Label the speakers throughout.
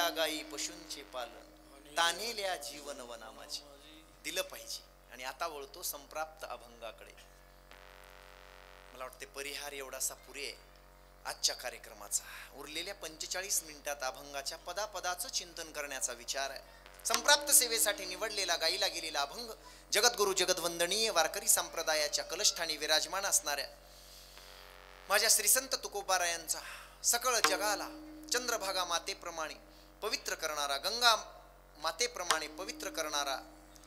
Speaker 1: उरलेल्या गायी पशूंचे पालन, तानेल्या जीवन वनामाची दिलं पाहिजे. आणि आता वळतो संप्राप्त अभंगाकडे. मला वाटते परिहार एवढासा पुरे आहे आजच्या कार्यक्रमाचा. उरलेल्या 45 मिनिटात अभंगाच्या पदापदाचं चिंतन करण्याचा विचार आहे. संप्राप्त सेवेसाठी निवडलेला गायीला गेलेला अभंग जगद्गुरु जगदवंदनीय वारकरी संप्रदायाच्या कलष्ठानी विराजमान असणाऱ्या माझ्या श्रीसंत तुकोबारायांचा सकळ जगाला चंद्रभागा मातेप्रमाणे पवित्र करणारा, गंगा मातेप्रमाणे पवित्र करणारा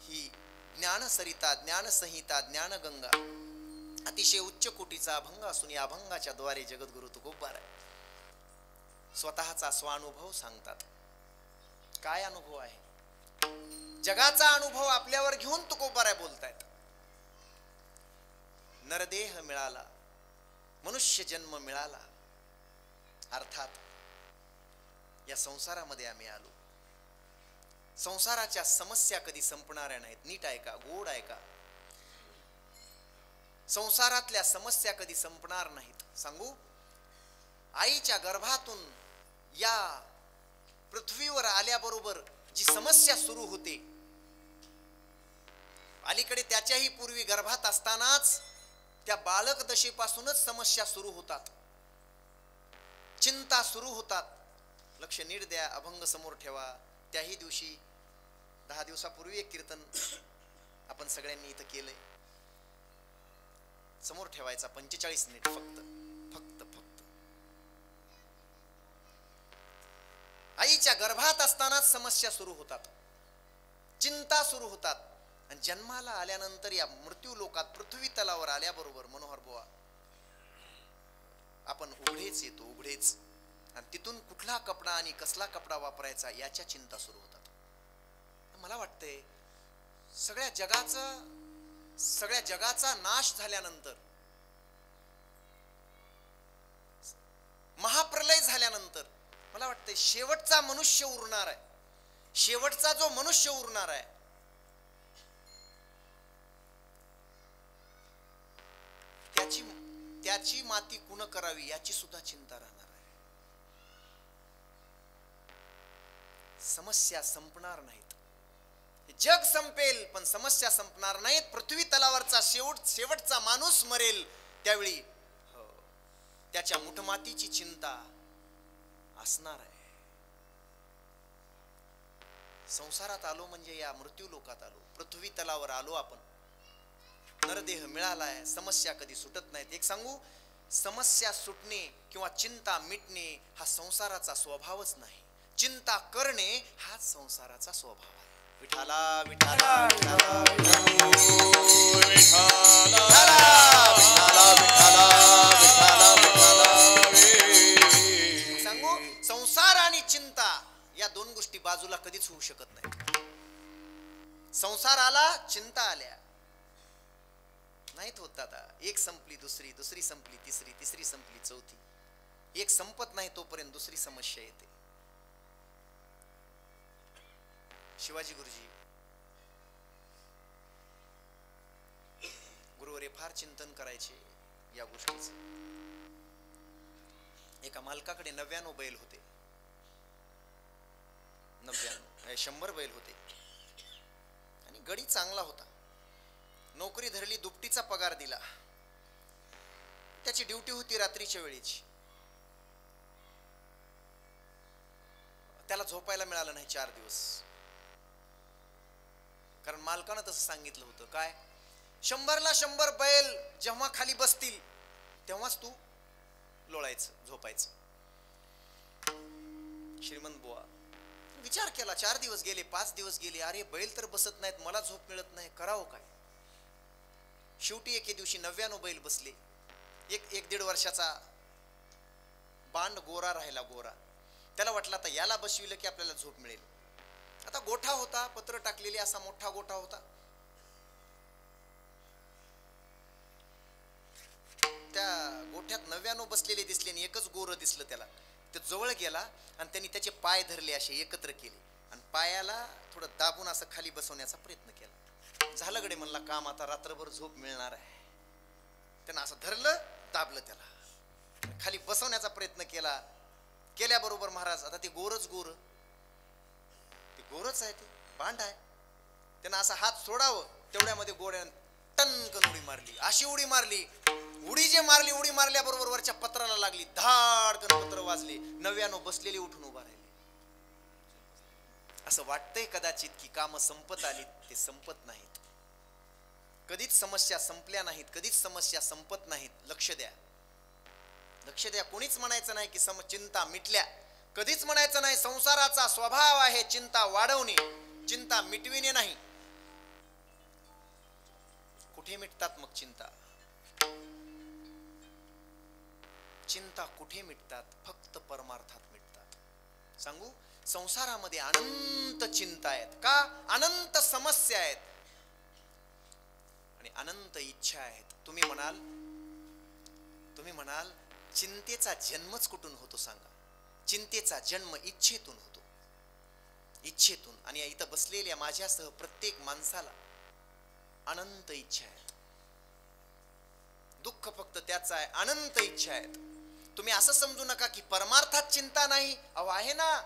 Speaker 1: ही ज्ञानसरिता, ज्ञानसंहिता, ज्ञानगंगा अतिशय उच्च कोटीचा अभंग असून या अभंगाच्या द्वारे जगद्गुरु तुकोबाराय स्वतःचा स्वानुभव सांगतात. काय अनुभव आहे? जगाचा अनुभव आपल्यावर घेऊन तुकोबाराय बोलतायत. नरदेह मिळाला, मनुष्य जन्म मिळाला, अर्थात या संसारामध्ये आम्ही आलो. संसाराच्या समस्या कधी संपणाऱ्या नाहीत. नीट ऐका, गोड ऐका. संसारातल्या समस्या कधी संपणार नाहीत. सांगू, आईच्या गर्भातून या पृथ्वीवर आल्याबरोबर जी समस्या सुरू होते, अलीकडे त्याच्याही पूर्वी गर्भात असतानाच त्या बालक दशेपासूनच समस्या सुरू होतात, चिंता सुरू होतात. लक्ष नीट द्या, अभंग समोर ठेवा. त्याही दिवशी 10 दिवसापूर्वी एक कीर्तन आपण सगळ्यांनी इथं केलंय. समोर ठेवायचा 45 मिनिट फक्त फक्त फक्त. आईच्या गर्भात असतानाच समस्या सुरू होतात, चिंता सुरू होतात. आणि जन्माला आल्यानंतर या मृत्यू लोकात पृथ्वी तलावर आल्याबरोबर मनोहर बुवा आपण उघडेच येतो, उघडेच. आणि तिथून कुठला कपडा आणि कसला कपडा वापरायचा याच्या चिंता सुरू होतात. मला वाटतंय सगळ्या जगाचा नाश झाल्यानंतर, महाप्रलय झाल्यानंतर मला वाटतंय शेवटचा मनुष्य उरणार आहे. शेवटचा जो मनुष्य उरणार आहे त्याची माती कुण करावी याची सुद्धा चिंता राहणार आहे. समस्या संपणार नाहीत. जग संपेल पण समस्या संपणार नाहीत. पृथ्वी तलावरचा शेवटचा माणूस मरेल त्यावेळी त्याच्या मुठमातीची चिंता असणार आहे. संसारात आलो म्हणजे या मृत्यू लोकात आलो, पृथ्वी तलावर आलो. आपण नरदेह मिळालाय, समस्या कधी सुटत नाहीत. एक सांगू, समस्या सुटणे किंवा चिंता मिटणे हा संसाराचा स्वभावच नाही. चिंता करणे हा संसाराचा स्वभाव आहे. विठाला विठाला विठाला विठाला विठाला विठाला. सांगू, संसार आणि चिंता या दोन गोष्टी बाजूला कधीच होऊ शकत नाही. संसार आला, चिंता आल्या, नाहीत होत. आता एक संपली दुसरी, दुसरी संपली तिसरी, तिसरी संपली चौथी. एक संपत नाही तोपर्यंत दुसरी समस्या येते. शिवाजी गुरुजी गुरुवरे फार चिंतन करायचे या गोष्टीचे. एका मालकाकडे 99 बैल होते, 100 बैल होते. आणि गडी चांगला होता, नोकरी धरली, दुपटीचा पगार दिला. त्याची ड्युटी होती रात्रीच्या वेळीची. त्याला झोपायला मिळालं नाही 4 दिवस. कारण मालकानं तसं सांगितलं होतं. काय? 100ला 100 बैल जेव्हा खाली बसतील तेव्हाच तू लोळायचं, झोपायचं. श्रीमंत बुवा विचार केला. 4 दिवस गेले, 5 दिवस गेले. अरे बैल तर बसत नाहीत, मला झोप मिळत नाही, करावं काय? शेवटी एके दिवशी 99 बैल बसले. एक 1.5 वर्षाचा बांड गोरा राहिला, गोरा. त्याला वाटलं आता याला बसविलं की आपल्याला झोप मिळेल. आता गोठा होता, पत्र टाकलेली, असा मोठा गोठा होता. त्या गोठ्यात 99 बसलेले दिसले आणि एकच गोर दिसलं त्याला. ते जवळ गेला आणि त्यांनी त्याचे पाय धरले, असे एकत्र केले आणि पायाला थोडं दाबून असं खाली बसवण्याचा प्रयत्न केला. झालं गडे म्हणला काम, आता रात्रभर झोप मिळणार आहे. त्यानं असं धरलं, दाबलं, त्याला खाली बसवण्याचा प्रयत्न केला. केल्याबरोबर महाराज, आता ते गोरच गोर गोरच आहे, ते भांड आहे. त्यानं असा हात सोडावं तेवढ्यामध्ये गोड्यानं टनकन उडी मारली. अशी उडी मारली, उडी मारल्याबरोबर वरच्या पत्राला लागली. धाडकन पत्र वाजले. 99 बसलेली उठून उभा राहिले. असं वाटतंय कदाचित की काम संपत आली, ते संपत नाहीत. कधीच समस्या संपल्या नाहीत, कधीच समस्या संपत नाहीत. लक्ष द्या, लक्ष द्या. कोणीच म्हणायचं नाही की चिंता मिटल्या. कधीच म्हणायचं नाही. संसाराचा स्वभाव आहे चिंता वाढवणे, चिंता मिटविणे नाही. कुठे मिटतात मग चिंता? चिंता कुठे मिटतात? फक्त परमार्थात मिटतात. सांगू, संसारामध्ये अनंत चिंता आहेत. का? अनंत समस्या आहेत आणि अनंत इच्छा आहेत. तुम्ही म्हणाल चिंतेचा जन्मच कुठून होतो सांगा? चिंतेचा जन्म इच्छेतून होतो, इच्छेतून. आणि इथं बसलेल्या माझ्यासह प्रत्येक माणसाला अनंत इच्छा आहेत. दुःख फक्त त्याचं आहे, अनंत इच्छा आहेत. तुम्ही असं समजू नका की परमार्थात चिंता नाही. अहो आहे ना,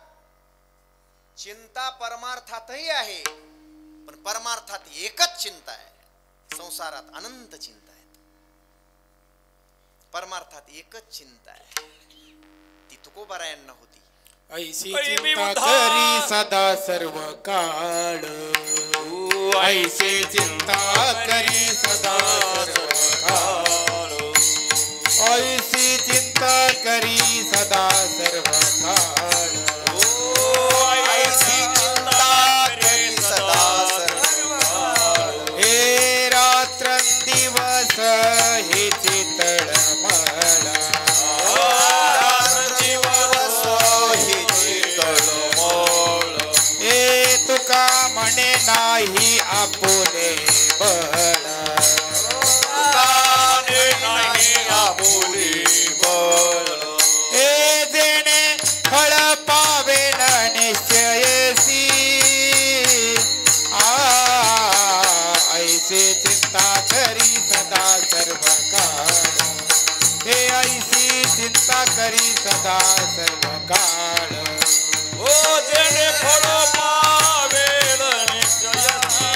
Speaker 1: चिंता परमार्थातही आहे, पण परमार्थात एकच चिंता आहे. संसारात अनंत चिंता आहेत, परमार्थात एकच चिंता आहे. ती तुकोबारायांना होती.
Speaker 2: ऐसी चिंता करी सदा सर्व काळ, ऐसी चिंता करी सदा सर्व काळ, ऐसी चिंता करी सदा सर्व काळ,
Speaker 1: ऐसी चिंता करी सदा सर्व काळ.
Speaker 2: हे रात्रंदिवस हेची तळमळ, तुका म्हणे नाही आपुले बळ,
Speaker 1: नाही आपुले बळ.
Speaker 2: हे जेणे फळ पावेल निश्चयसी, ऐसे चिंता करी सदा सर्व काळ, हे ऐसी चिंता करी सदा सर्व काळ.
Speaker 3: ओ जेणे फळ पावेल निश्चयसी,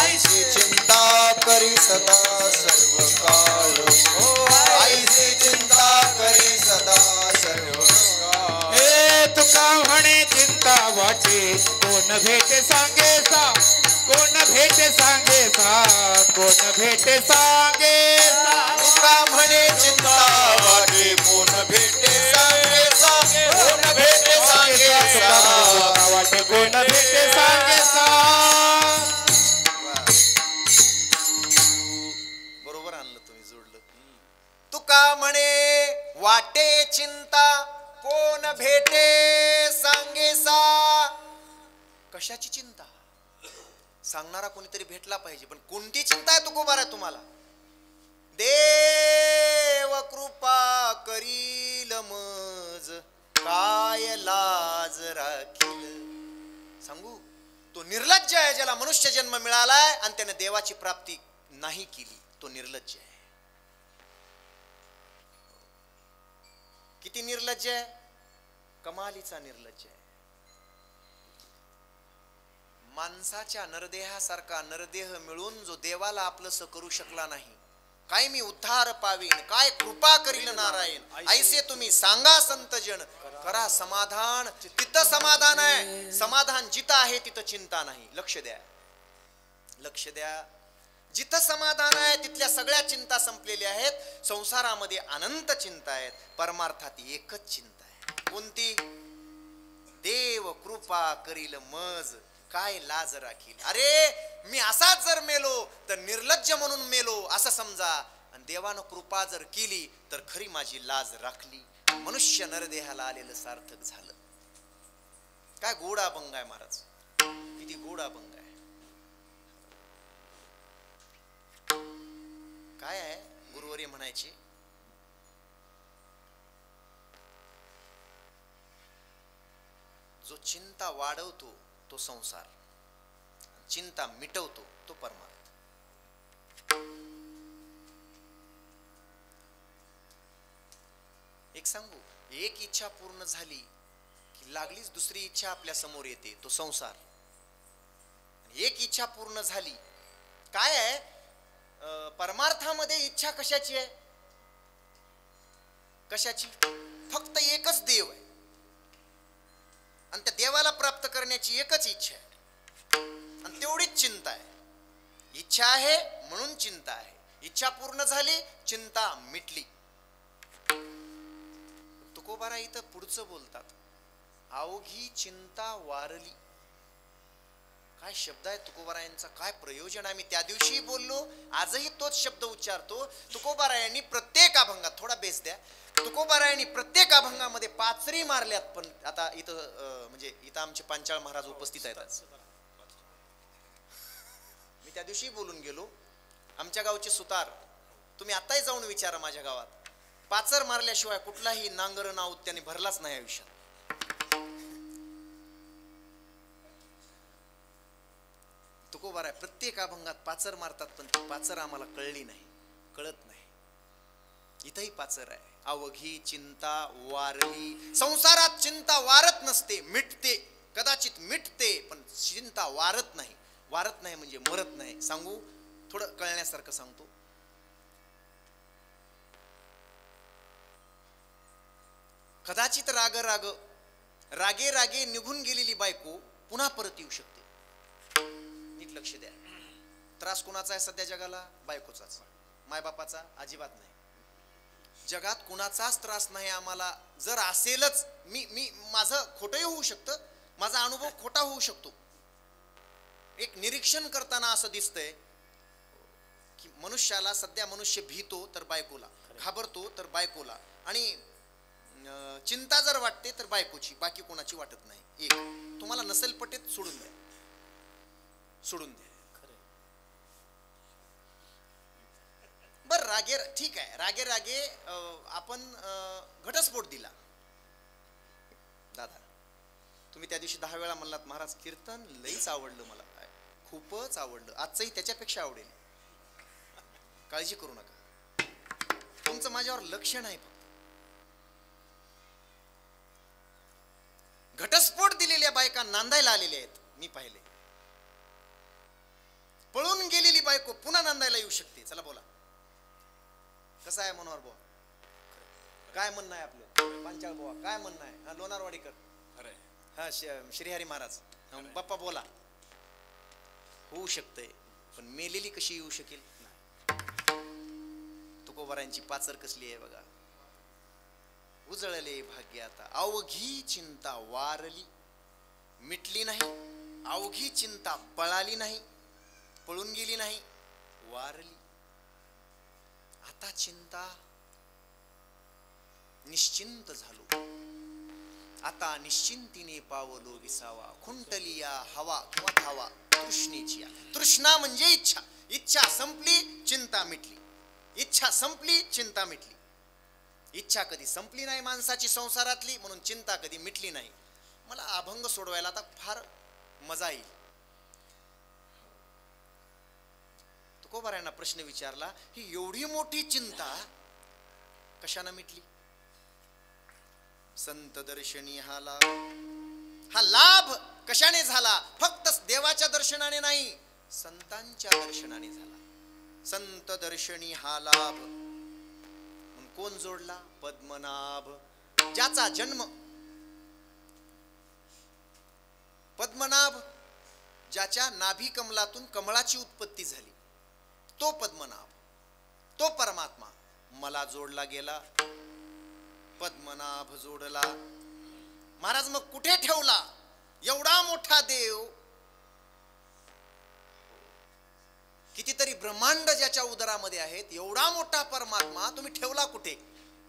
Speaker 1: ऐसी चिंता करी सदा सर्व काळ, ऐसी चिंता करी सदा सर्व काळ.
Speaker 2: हे तुका म्हणे चिंता वाटे कोण भेटे सांगे सा, कोण भेटे सांगे सा, कोण भेटे सांगे सा.
Speaker 1: तुका म्हणे चिंता वाटे कोण भेटे सांगे सा, कोण भेटे सांगे सा.
Speaker 2: वाटे कोण भेटे सांगे सा.
Speaker 1: बरोबर आणलं तुम्ही, जोडलं. तुका म्हणे वाटे चिंता कोण भेटे सांगे सा. कशाची चिंता? सांगणारा कोणीतरी भेटला पाहिजे. पण कोणती चिंता आहे तुकोबार आहे तुम्हाला? देव कृपा करील मज काय लाज राखील. सांगू, तो निर्लज्ज आहे ज्याला मनुष्य जन्म मिळालाय आणि त्याने देवाची प्राप्ती नाही केली. तो निर्लज्ज आहे. किती निर्लज्ज आहे? कमालीचा निर्लज्ज आहे. माणसाच्या नरदेहासारखा नरदेह मिळून जो देवाला आपलंसं करू शकला नाही, काय मी उद्धार पावीन, काय कृपा करील नारायण. ऐसे तुम्ही सांगा संत जन, करा समाधान. तिथं समाधान आहे. समाधान जिथं आहे तिथं चिंता नाही. लक्ष द्या, लक्ष द्या. जिथं समाधान आहे तिथल्या सगळ्या चिंता संपलेल्या आहेत. संसारामध्ये अनंत चिंता आहेत, परमार्थात एकच चिंता आहे. कोणती? देव कृपा करील मज काय लाज राखील. अरे मी असाच जर मेलो तर निर्लज्ज म्हणून मेलो असं समजा, आणि देवानं कृपा जर केली तर खरी माझी लाज राखली. मनुष्य नरदेहाला आलेलं सार्थक झालं. काय गोड अभंग आहे महाराज, किती गोड अभंग आहे. काय आहे गुरुवर्य म्हणायचे, जो चिंता वाढवतो तो संसार, चिंता मिटवतो तो परमार्थ. एक सांगू, एक इच्छा पूर्ण झाली लागलीच दुसरी इच्छा आपल्या समोर येते, तो संसार. एक इच्छा पूर्ण झाली. काय आहे परमार्थामध्ये इच्छा कशाची आहे? कशाची? फक्त एकच देव आहे आणि त्या देवाला प्राप्त करण्याची एकच इच्छा आहे आणि तेवढीच चिंता आहे. इच्छा आहे म्हणून चिंता आहे. इच्छा पूर्ण झाली, चिंता मिटली. तुकोबारा इथं पुढचं बोलतात, अवघी चिंता वारली. काय शब्द आहे तुकोबारायांचा, काय प्रयोजन आहे. मी त्या दिवशी बोललो, आजही तोच शब्द उच्चारतो. तुकोबारायांनी प्रत्येक अभंगात, थोडा बेस द्या, तुकोबारायांनी प्रत्येक अभंगामध्ये पाचरी मारल्यात. पण आता इथं म्हणजे इथं आमचे पांचाळ महाराज उपस्थित आहेत. मी त्या दिवशी बोलून गेलो, आमच्या गावचे सुतार, तुम्ही आताही जाऊन विचारा माझ्या गावात, पाचर मारल्याशिवाय कुठलाही नांगर नाऊत त्यांनी भरलाच नाही आयुष्यात. तुकोबारा प्रत्येक अभंगात पाचर मारतात, पण ती पाचर आम्हाला कळली नाही, कळत नाही. इथंही पाचर आहे, अवघी चिंता वारली. संसारात चिंता वारत नसते, मिटते. कदाचित मिटते, पण चिंता वारत नाही. वारत नाही म्हणजे मरत नाही. सांगू, थोडं कळण्यासारखं सांगतो. कदाचित राग राग रागे रागे निघून गेलेली बायको पुन्हा परत येऊ शकते. नीट लक्ष द्या. त्रास कोणाचा आहे सध्या जगाला? बायकोचाच. मायबापाचा अजिबात नाही. जगात कुणाचाच त्रास नाही आम्हाला. जर असेलच, मी माझं खोटंही होऊ शकतं, माझा अनुभव खोटा होऊ शकतो. एक निरीक्षण करताना असं दिसतंय की मनुष्याला सध्या मनुष्य भीतो तर बायकोला, घाबरतो तर बायकोला, आणि चिंता जर वाटते तर बायकोची, बाकी कोणाची वाटत नाही. एक तुम्हाला नसेल पटेत सोडून द्या, सोडून द्या. बर, रागे ठीक आहे, रागे रागे आपण घटस्फोट दिला. दादा, तुम्ही त्या दिवशी 10 वेळा म्हणलात महाराज कीर्तन लईच आवडलं, मला खूपच आवडलं, आजचंही त्याच्यापेक्षा आवडेल. काळजी करू नका, तुमचं माझ्यावर लक्ष नाही. घटस्फोट दिलेल्या बायका नांदायला आलेल्या आहेत, मी पाहिले. पळून गेलेली बायको पुन्हा नांदायला येऊ शकते. चला बोला, कसं आहे मनोहर बुवा? काय म्हणणं आहे आपलं? पांचाळ बुवा काय म्हणणं आहे? हा, लोणारवाडीकर, हा, श्रीहरी महाराज, बाप्पा बोला. होऊ शकतंय, पण मेलेली कशी येऊ शकेल? तुकोबारांची पाचर कसली आहे बघा. उजळले भाग्य आता, अवघी चिंता वारली, मिटली नाही. अवघी चिंता पळाली नाही, पळून गेली नाही, वारली. आता चिंता निश्चिंत झालो. आता निश्चिंतीने पावलो विसावा. खुंटलिया हवा किंवा धावा तृष्णेची. तृष्णा म्हणजे इच्छा. इच्छा संपली, चिंता मिटली. इच्छा संपली, चिंता मिटली. इच्छा कधी संपली नाही माणसाची संसारातली, म्हणून चिंता कधी मिटली नाही. मला अभंग सोडवायला आता फार मजा येईल. तुकोबारायांना प्रश्न विचारला, ही एवढी मोठी चिंता कशाने मिटली? संत दर्शनी हा लाभ. हा लाभ कशाने झाला? फक्त देवाच्या दर्शनाने नाही, संतांच्या दर्शनाने झाला. संत दर्शनी हा लाभ. कोण जोडला? पद्मनाभ. ज्याचा जन्म पद्मनाभ, ज्याच्या नाभी कमलातून कमळाची उत्पत्ती झाली, तो पद्मनाभ, तो परमात्मा मला जोडला गेला. पद्मनाभ जोडला. महाराज मग कुठे ठेवला एवढा मोठा देव? कितीतरी ब्रह्मांड ज्याच्या उदरामध्ये आहेत, एवढा मोठा परमात्मा तुम्ही ठेवला कुठे?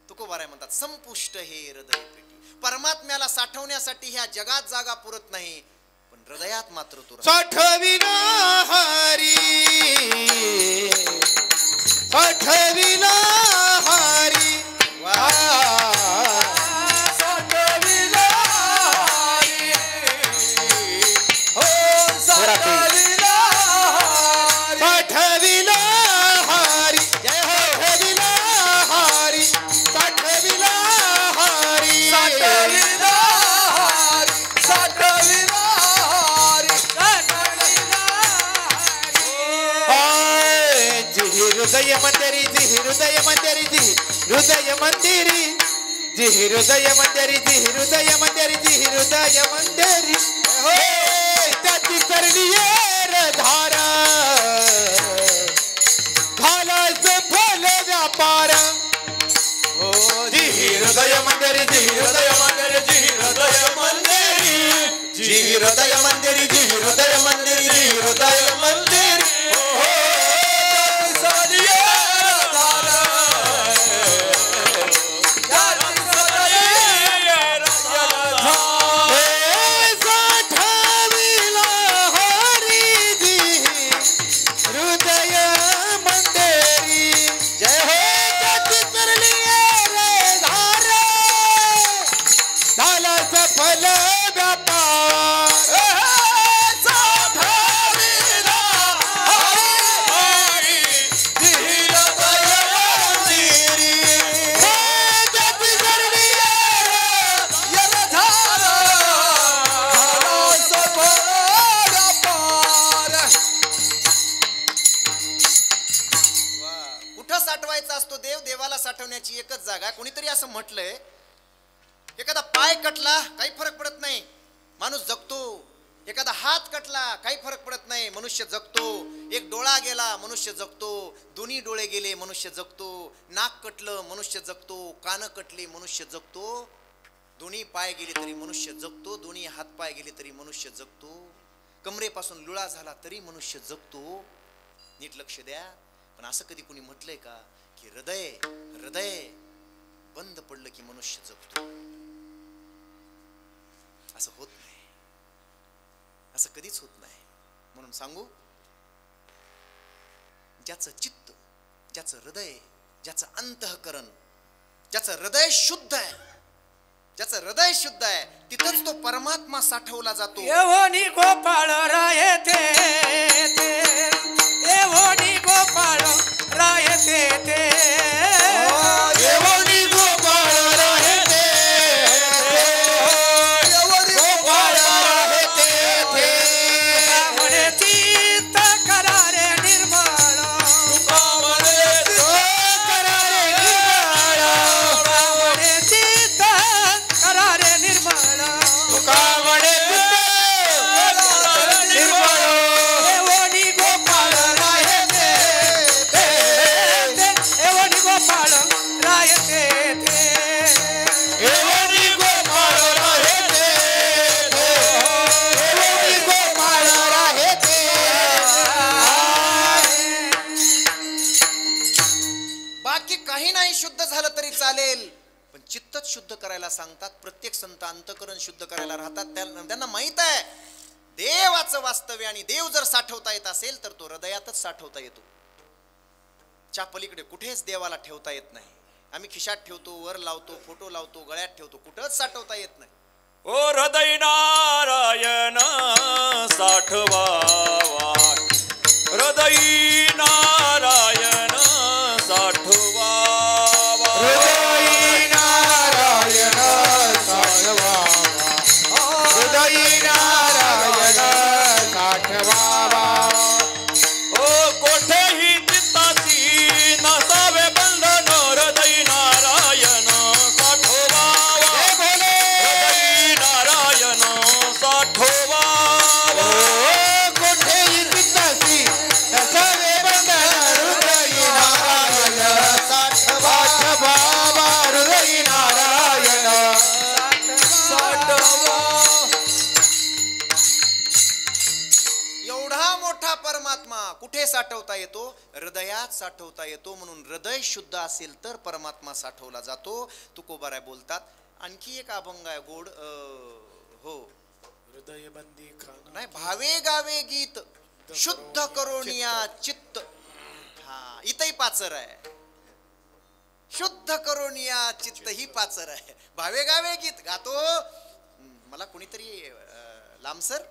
Speaker 1: तुकोबाराय म्हणतात, संपुष्ट हे हृदय पेटी. परमात्म्याला साठवण्यासाठी ह्या जगात जागा पुरत नाही, पण हृदयात मात्र तो
Speaker 2: साठविला हरी, साठविला हरी. साठविला हरी, हो साठविला साठविला हरी, जय हो. साठविला हरी, साठविला हरी, साठविला मंदिरी जी हृदय मंदिरी जी हृदय मंदिरी जी हृदय मंदिरी जी हृदय मंदिरी जी हृदय मंदिरी त्याची सरली धारा झालाच फल व्यापार हो जी हृदय मंदिरी जी हृदय मंदिरी जी हृदय मंदिरी जी हृदय मंदिरी जी हृदय मंदिरी जी हृदय मंदिरी
Speaker 1: साठवण्याची एकच जागा. कोणीतरी असं म्हटलंय, एखादा पाय कटला काही फरक पडत नाही, माणूस जगतो. एखादा हात कटला काही फरक पडत नाही, मनुष्य जगतो. एक डोळा गेला मनुष्य जगतो, दोन्ही डोळे गेले मनुष्य जगतो, नाक कटलं मनुष्य जगतो, कान कटले मनुष्य जगतो, दोन्ही पाय गेले तरी मनुष्य जगतो, दोन्ही हात पाय गेले तरी मनुष्य जगतो, कमरेपासून लुळा झाला तरी मनुष्य जगतो. नीट लक्ष द्या. पण असं कधी कोणी म्हटलंय का की हृदय हृदय बंद पडलं की मनुष्य जगतो? असं होत नाही, असं कधीच होत नाही. म्हणून सांगू, ज्याचं चित्त, ज्याचं हृदय, ज्याचं अंतःकरण, ज्याचं हृदय शुद्ध आहे, ज्याचं हृदय शुद्ध आहे, तिथंच तो परमात्मा साठवला जातो.
Speaker 4: येवोनी गोपाळ राये ते येवोनी गोपाळ राये ते
Speaker 2: येवोनी गोपाळ राये ते येवोनी गोपाळ राये ते
Speaker 4: म्हणे चित्त करारे निर्मळ,
Speaker 2: तुका करारे निर्मळ,
Speaker 4: म्हणे चित्त करारे निर्मळ,
Speaker 2: तुका निर्मळ.
Speaker 4: येवोनी गोपाळ राये ते येवोनी गोपाळ राये ते
Speaker 2: येवोनी गोपाळ राये ते येवोनी गोपाळ राये ते.
Speaker 1: बाकी काही नाही शुद्ध झालं तरी चालेल, पण चित्तच शुद्ध करायला सांगतात. प्रत्येक संत अंतःकरण शुद्ध करायला राहतात. त्यांना माहित आहे देवाचं वास्तव्य, आणि देव जर साठवता येत असेल तर तो हृदयातच साठवता येतो. च्या पलीकडे कुठेच देवाला ठेवता येत नाही. आम्ही खिशात ठेवतो, वर लावतो, फोटो लावतो, गळ्यात ठेवतो, कुठंच साठवता येत नाही.
Speaker 3: ओ हृदय नारायण साठवावा, हृदय नारायण साठवावा,
Speaker 2: हृदय नारायण साठवावा, हृदय नारायण साठवावा.
Speaker 3: ओ कोठेही चित्ताची नसावे बंधन, हृदय नारायण साठवावा, हृदय नारायण साठवावा.
Speaker 2: कोठेही चित्ताची नसावे बंधन, हृदय नारायण साठवावा, हृदय नारायण साठवावा.
Speaker 1: एवढा मोठा परमात्मा कुठे साठवता येतो? हृदयात साठवता येतो. म्हणून हृदय शुद्ध असेल तर परमात्मा साठवला जातो. तुकोबाराय बोलतात. आणखी एक अभंग आहे गोड, हो
Speaker 4: हृदय बंदी खाना
Speaker 1: नाही, भावे गावे गीत शुद्ध करोनिया चित्त. हा, इथंही पाचर आहे, शुद्ध करोनिया चित्त ही पाचर आहे. भावे गावे गीत गातो. मला कुणीतरी लांबसर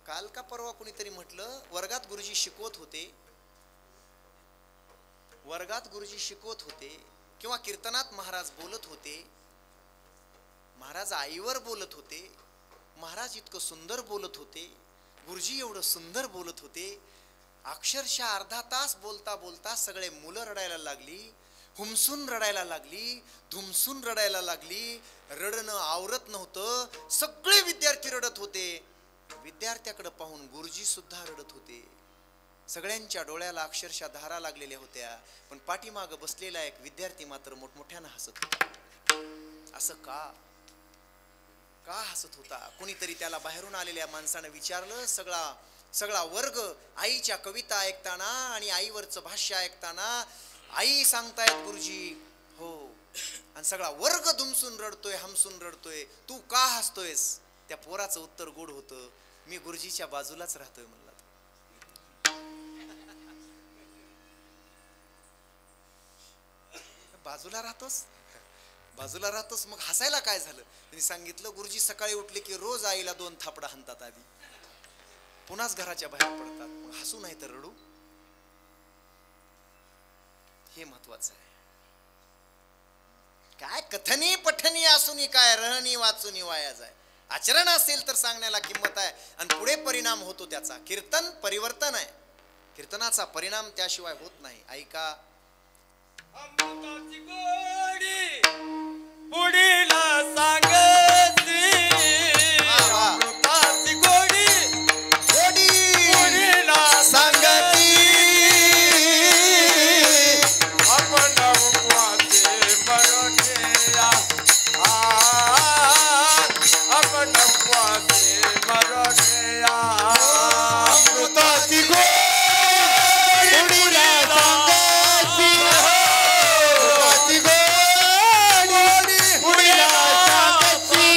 Speaker 1: काल का परवा कुणीतरी म्हटलं, वर्गात गुरुजी शिकवत होते, वर्गात गुरुजी शिकवत होते किंवा कीर्तनात महाराज बोलत होते, महाराज आईवर बोलत होते, महाराज इतकं सुंदर बोलत होते, गुरुजी एवढं सुंदर बोलत होते, अक्षरशः अर्धा तास बोलता बोलता सगळे मुलं रडायला लागली, हुमसून रडायला लागली, धुमसून रडायला लागली. रडणं आवरत नव्हतं, सगळे विद्यार्थी रडत होते. विद्यार्थ्याकडे पाहून गुरुजी सुद्धा रडत होते. सगळ्यांच्या डोळ्याला अक्षरशः धारा लागलेल्या होत्या. पण पाठीमाग बसलेला एक विद्यार्थी मात्र मोठमोठ्यानं हसत होता. असं का हसत होता? कोणीतरी त्याला बाहेरून आलेल्या माणसानं विचारलं. सगळा वर्ग आईच्या कविता ऐकताना आणि आईवरचं भाष्य ऐकताना आई सांगतायत गुरुजी हो, आणि सगळा वर्ग दुमसून रडतोय, हमसून रडतोय. तू का हसतोयस? त्या पोराचं उत्तर गोड होतं, मी गुरुजीच्या बाजूलाच राहतोय म्हणला. बाजूला राहतोस मग हसायला काय झालं? त्यांनी सांगितलं, गुरुजी सकाळी उठले की रोज आईला 2 थापडा हाणतात, आधी पुन्हाच घराच्या बाहेर पडतात. मग हसू नाही तर रडू, हे महत्वाचं आहे. काय कथनी पठनी असून काय, रहनी वाचून वाया जाय. आचरण असेल तर सांगण्याला किंमत आहे आणि पुढे परिणाम होतो त्याचा. कीर्तन परिवर्तन आहे, कीर्तनाचा परिणाम त्याशिवाय होत नाही. ऐका,
Speaker 3: अमृताची गोडी पुढीला सांगती, अमृताची गोडी पुढीला सांगती. आपण उपवासे मरोनिया, आपण उपवासे मरोनिया.
Speaker 2: अमृताची गोडी पुढीला सांगती, अमृताची गोडी पुढीला सांगती.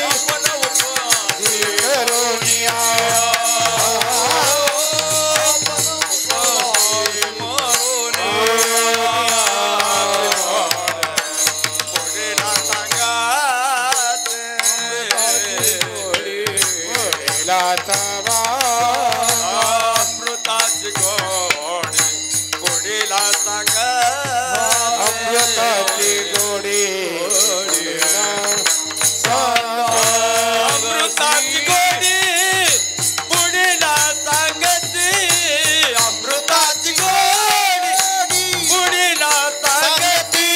Speaker 3: आपण उपवासे
Speaker 2: करुणिया
Speaker 3: अमृताची गोडी पुढीला सांग,
Speaker 2: अमृताची गोडी
Speaker 3: अमृताची गोडी पुढीला सांगती, अमृताची गोडी पुढीला सांगती.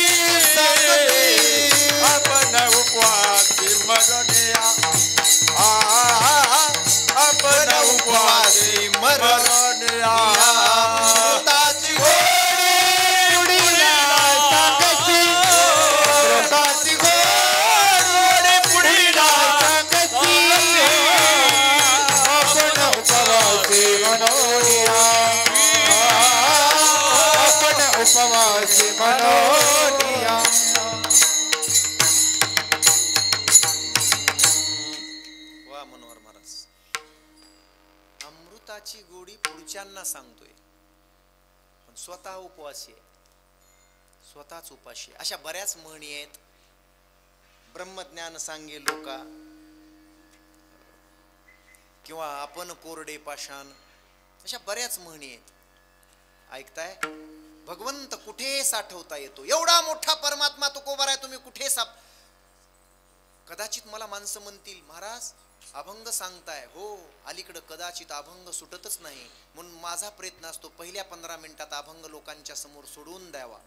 Speaker 3: आपण उपवासी मरोनिया, आपण उपवासी मरोनिया.
Speaker 2: अमृताची गोडी पुढीला सांगती, अमृताची गोडी पुढीला सांगती. आपण उपवासी मनोनिया, आपण उपवासी मनोनिया.
Speaker 1: वा मनोहर महाराज, अमृताची गोडी पुढच्यांना सांगतोय पण स्वतः उपवासी आहे, स्वतःच उपाशी. अशा बऱ्याच म्हणी आहेत. ब्रह्मज्ञान सांगे लोका, किंवा आपण कोरडे पाषाण, अशा बऱ्याच म्हणी आहेत. ऐकताय? भगवंत कुठे साठवता येतो? एवढा मोठा परमात्मा तो कोबार आहे, तुम्ही कुठे कदाचित मला माणसं म्हणतील, महाराज अभंग सांगताय. हो, अलीकडं कदाचित अभंग सुटतच नाही, म्हणून माझा प्रयत्न असतो पहिल्या 15 मिनिटात अभंग लोकांच्या समोर सोडून द्यावा,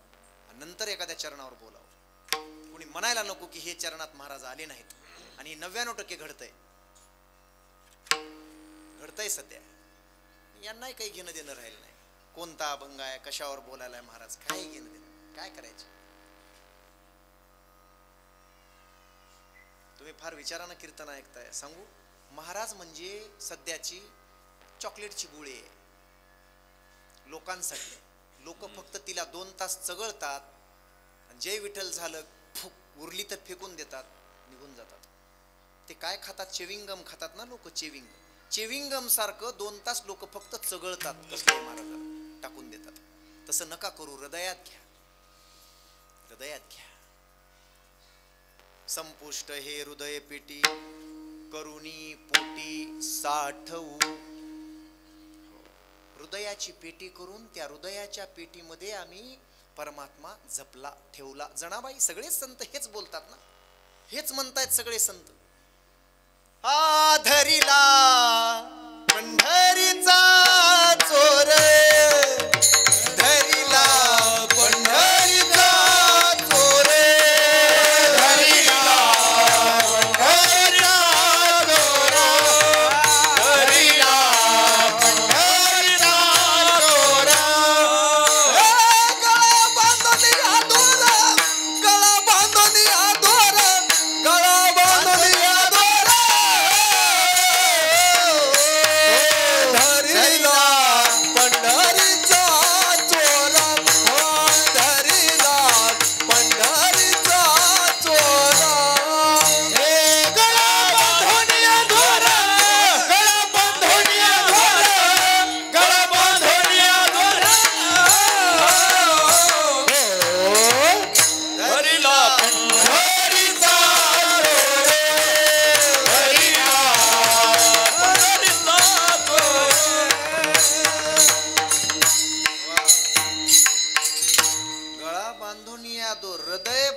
Speaker 1: नंतर एखाद्या चरणावर बोलावं. कुणी म्हणायला नको की हे चरणात महाराज आले नाहीत. आणि 99% घडतंय सध्या. यांनाही काही घेणं देणं राहिलं नाही. कोणता अभंग आहे, कशावर बोलायलाय महाराज, काही घेणं देणं. काय करायचं? तुम्ही फार विचारानं कीर्तन ऐकताय. सांगू, महाराज म्हणजे सध्याची चॉकलेटची गोळी आहे लोकांसाठी. लोक फक्त तिला 2 तास चगळतात, जय विठ्ठल झालं उरली तर फेकून देतात, निघून जातात. ते काय खातात? चेविंगम खातात ना लोक. चेविंगम सारखं 2 तास लोक फक्त चगळतात, कसल्या महाराजाला टाकून देतात. तसं नका करू. हृदयात घ्या, हृदयात घ्या. संपुष्ट हे हृदय पेटी करुणी पोटी साठवू. हृदयाची पेटी करून त्या हृदयाच्या पेटीमध्ये आम्ही परमात्मा जपला, ठेवला. जनाबाई सगळे संत हेच बोलतात ना, हेच म्हणतायत सगळे संत. आधरीला पंढरीचा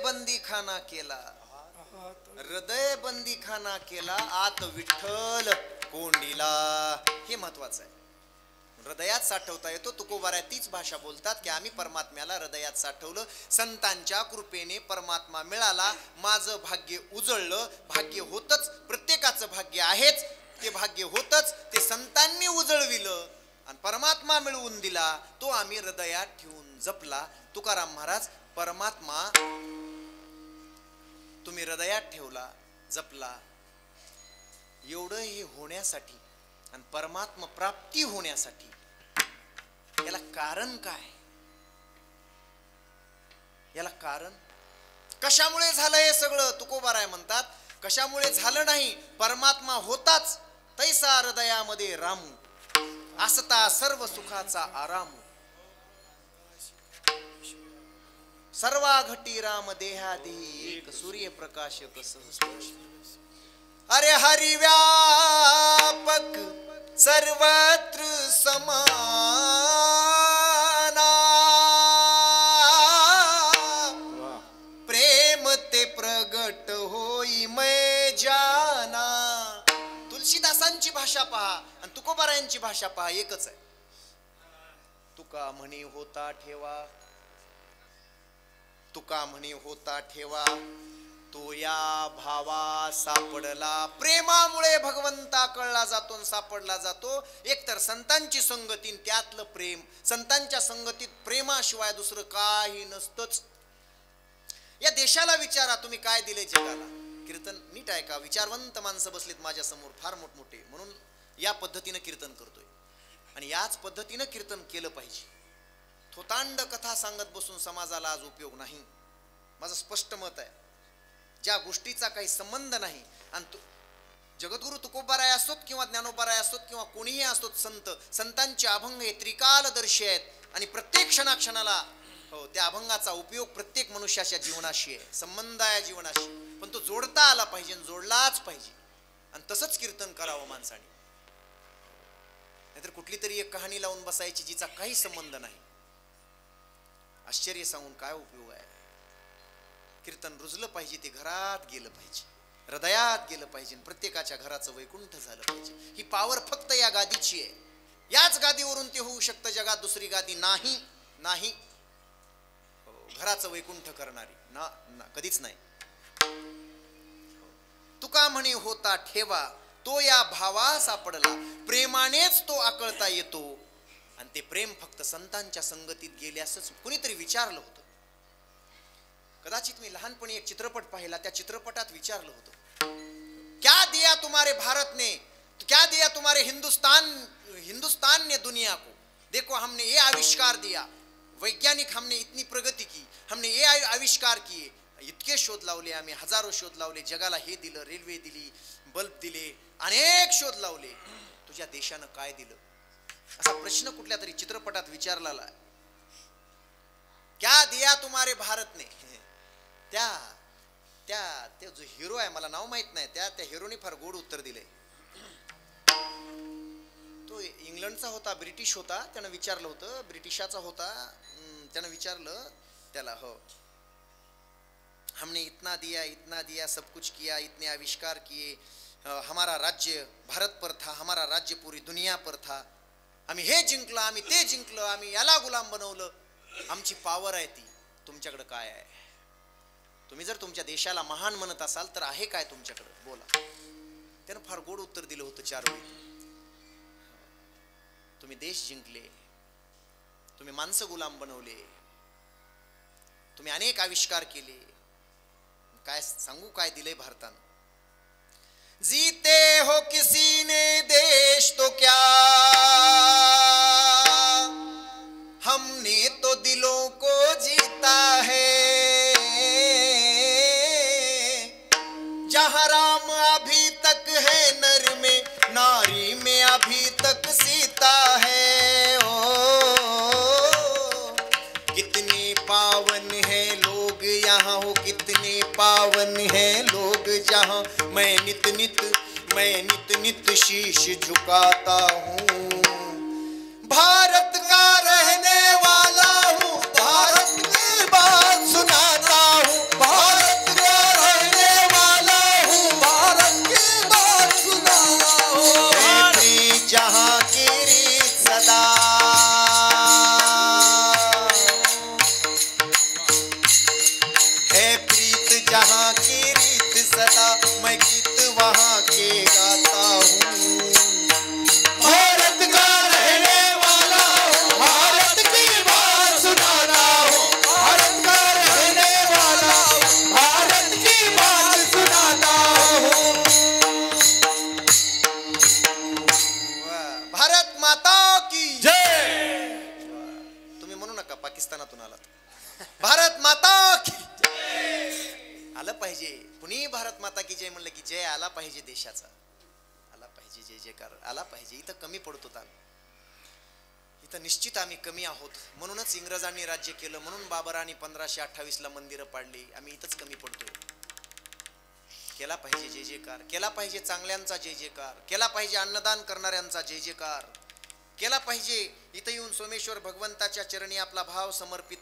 Speaker 1: बंदीखाना केला, हृदय बंदीखाना केला, आत विठ्ठल कोंडीला. हे महत्वाचं आहे. हृदयात साठवता येतो. तुकोबाराय तीच भाषा बोलतात की आम्ही परमात्म्याला हृदयात साठवलं, संतांच्या कृपेने परमात्मा मिळाला, माझं भाग्य उजळलं. भाग्य होतच, प्रत्येकाचं भाग्य आहेच, ते भाग्य होतच, ते संतांनी उजळविलं आणि परमात्मा मिळवून दिला, तो आम्ही हृदयात ठेवून जपला. तुकाराम महाराज, परमात्मा तुम्ही हृदयात ठेवला, जपला, एवढं हे होण्यासाठी आणि परमात्मा प्राप्ती होण्यासाठी याला कारण काय? याला कारण कशामुळे झालं हे सगळं? तुकोबाराय म्हणतात कशामुळे झालं नाही, परमात्मा होताच तैसा हृदयामध्ये रामू, असता सर्व सुखाचा आराम. सर्वा घटी राम देहादी, एक सूर्यप्रकाश सहस्र. अरे हरि व्यापक सर्वत्र समाना, प्रेम ते प्रगट होई मै जाना. तुलसीदासांची भाषा पहा आणि तुकोबारायांची भाषा पहा, एकच आहे. तुका म्हणे होता ठेवा, तुका म्हणे होता ठेवा, तो या भावा सापडला. प्रेमामुळे भगवंता कळला जातो आणि सापडला जातो. एकतर संतांची संगती, त्यातलं प्रेम. संतांच्या संगतीत प्रेमाशिवाय दुसरं काही नसतंच. या देशाला विचारा तुम्ही काय दिले जगाला. कीर्तन नीट ऐका, विचारवंत माणसं बसलीत माझ्या समोर, फार मोठमोठे, म्हणून या पद्धतीनं कीर्तन करतोय आणि याच पद्धतीनं कीर्तन केलं पाहिजे. थोतांड कथा सांगत बसून समाजाला आज उपयोग नाही. माझं स्पष्ट मत आहे. ज्या गोष्टीचा काही संबंध नाही, आणि जगद्गुरु तुकोबाराय असोत किंवा ज्ञानोबाराय असोत किंवा कोणीही असोत, संतांचे अभंग हे त्रिकालदर्शी आहेत आणि प्रत्येक क्षणाक्षणाला हो त्या अभंगाचा उपयोग प्रत्येक मनुष्याच्या जीवनाशी आहे, संबंध आहे जीवनाशी. पण तो जोडता आला पाहिजे, जोडलाच पाहिजे. आणि तसंच कीर्तन करावं माणसाने. नाहीतर कुठली तरी एक कहाणी लावून बसायची जिचा काही संबंध नाही. आश्चर्य सांगून काय उपयोग आहे. कीर्तन रुजलं पाहिजे, ते घरात गेलं पाहिजे, हृदयात गेलं पाहिजे, प्रत्येकाच्या घराचं वैकुंठ झालं पाहिजे. ही पावर फक्त या गादीची आहे. याच गादीवरून ते होऊ शकतं, जगात दुसरी गादी नाही. नाही घराचं वैकुंठ करणारी ना कधीच नाही. तुका म्हणे होता ठेवा, तो या भावा सापडला. प्रेमानेच तो आकळता येतो आणि ते प्रेम फक्त संतांच्या संगतीत गेल्यासच. कुणीतरी विचारलं होतं, कदाचित मी लहानपणी एक चित्रपट पाहिला, त्या चित्रपटात विचारलं होतं, क्या दिया तुम्हारे भारत ने, क्या दिया तुम्हारे हिंदुस्तान ने दुनिया को. देखो हमने ये आविष्कार दिया, वैज्ञानिक हमने इतनी प्रगती की, हमने ये आविष्कार किए, इतके शोध लावले आम्ही, हजारो शोध लावले, जगाला हे दिलं, रेल्वे दिली, बल्ब दिले, अनेक शोध लावले, तुझ्या देशानं काय दिलं? असा प्रश्न कुठल्या तरी चित्रपटात विचारला. क्या दिया तुम्हारे भारत ने. त्या जो हिरो आहे, मला नाव माहित नाही, त्या हिरोने फार गोड उत्तर दिले. तो इंग्लंडचा होता, ब्रिटिश होता. त्यानं विचारलं होतं, ब्रिटिशाचा होता. त्यानं विचारलं त्याला, हो हमने इतना दिया, सब कुछ किया, इतने आविष्कार किए, हमारा राज्य भारत पर था, हमारा राज्य पूरी दुनिया पर था, आम्ही हे जिंकलं, आम्ही ते जिंकलं, आम्ही याला गुलाम बनवलं, आमची पावर आहे ती, तुमच्याकडे काय आहे? तुम्ही जर तुमच्या देशाला महान म्हणत असाल तर आहे काय तुमच्याकडे, बोला. त्यानं फार गोड उत्तर दिलं होतं 4 वेळी. तुम्ही देश जिंकले, तुम्ही माणसं गुलाम बनवले, तुम्ही अनेक आविष्कार केले, काय सांगू काय दिले भारतानं. जीते हो किसी ने देश तो क्या, हमने तो दिलों को जीता है. जहाँ राम अभी तक है नर में, नारी में अभी तक सीता है. ओ कितने पावन है लोग यहाँ, हो कितने पावन है लोग जहाँ. मैं नित नित शीश झुकाता हूँ, भारत का रहने वाला हूँ, भारत की बात सुनाता हूँ. जहाँ की रीत सदा मैं गीत वहाँ के गाता हूँ।
Speaker 2: भारत का रहने वाला हूँ, भारत की बात सुनाता हूँ, भारत का रहने वाला हूँ, भारत की बात सुनाता हूँ।
Speaker 1: भारत माता की
Speaker 3: जय.
Speaker 1: तुम्ही म्हणू नका पाकिस्तानातून आलात. भारत माता की आलं पाहिजे. कुणी भारत माता की जय म्हणलं की जय आला पाहिजे, देशाचा आला पाहिजे, जय जयकार आला पाहिजे. इथं कमी पडतो आम्ही, इथं निश्चित आम्ही कमी आहोत. म्हणूनच इंग्रजांनी राज्य केलं, म्हणून बाबरांनी 1528 ला मंदिरं पाडली. आम्ही इथंच कमी पडतोय. केला पाहिजे जय जयकार, केला पाहिजे चांगल्यांचा जय जयकार, केला पाहिजे अन्नदान करणाऱ्यांचा जय जयकार, केला पाहिजे इथं येऊन सोमेश्वर भगवंताच्या चरणी आपला भाव समर्पित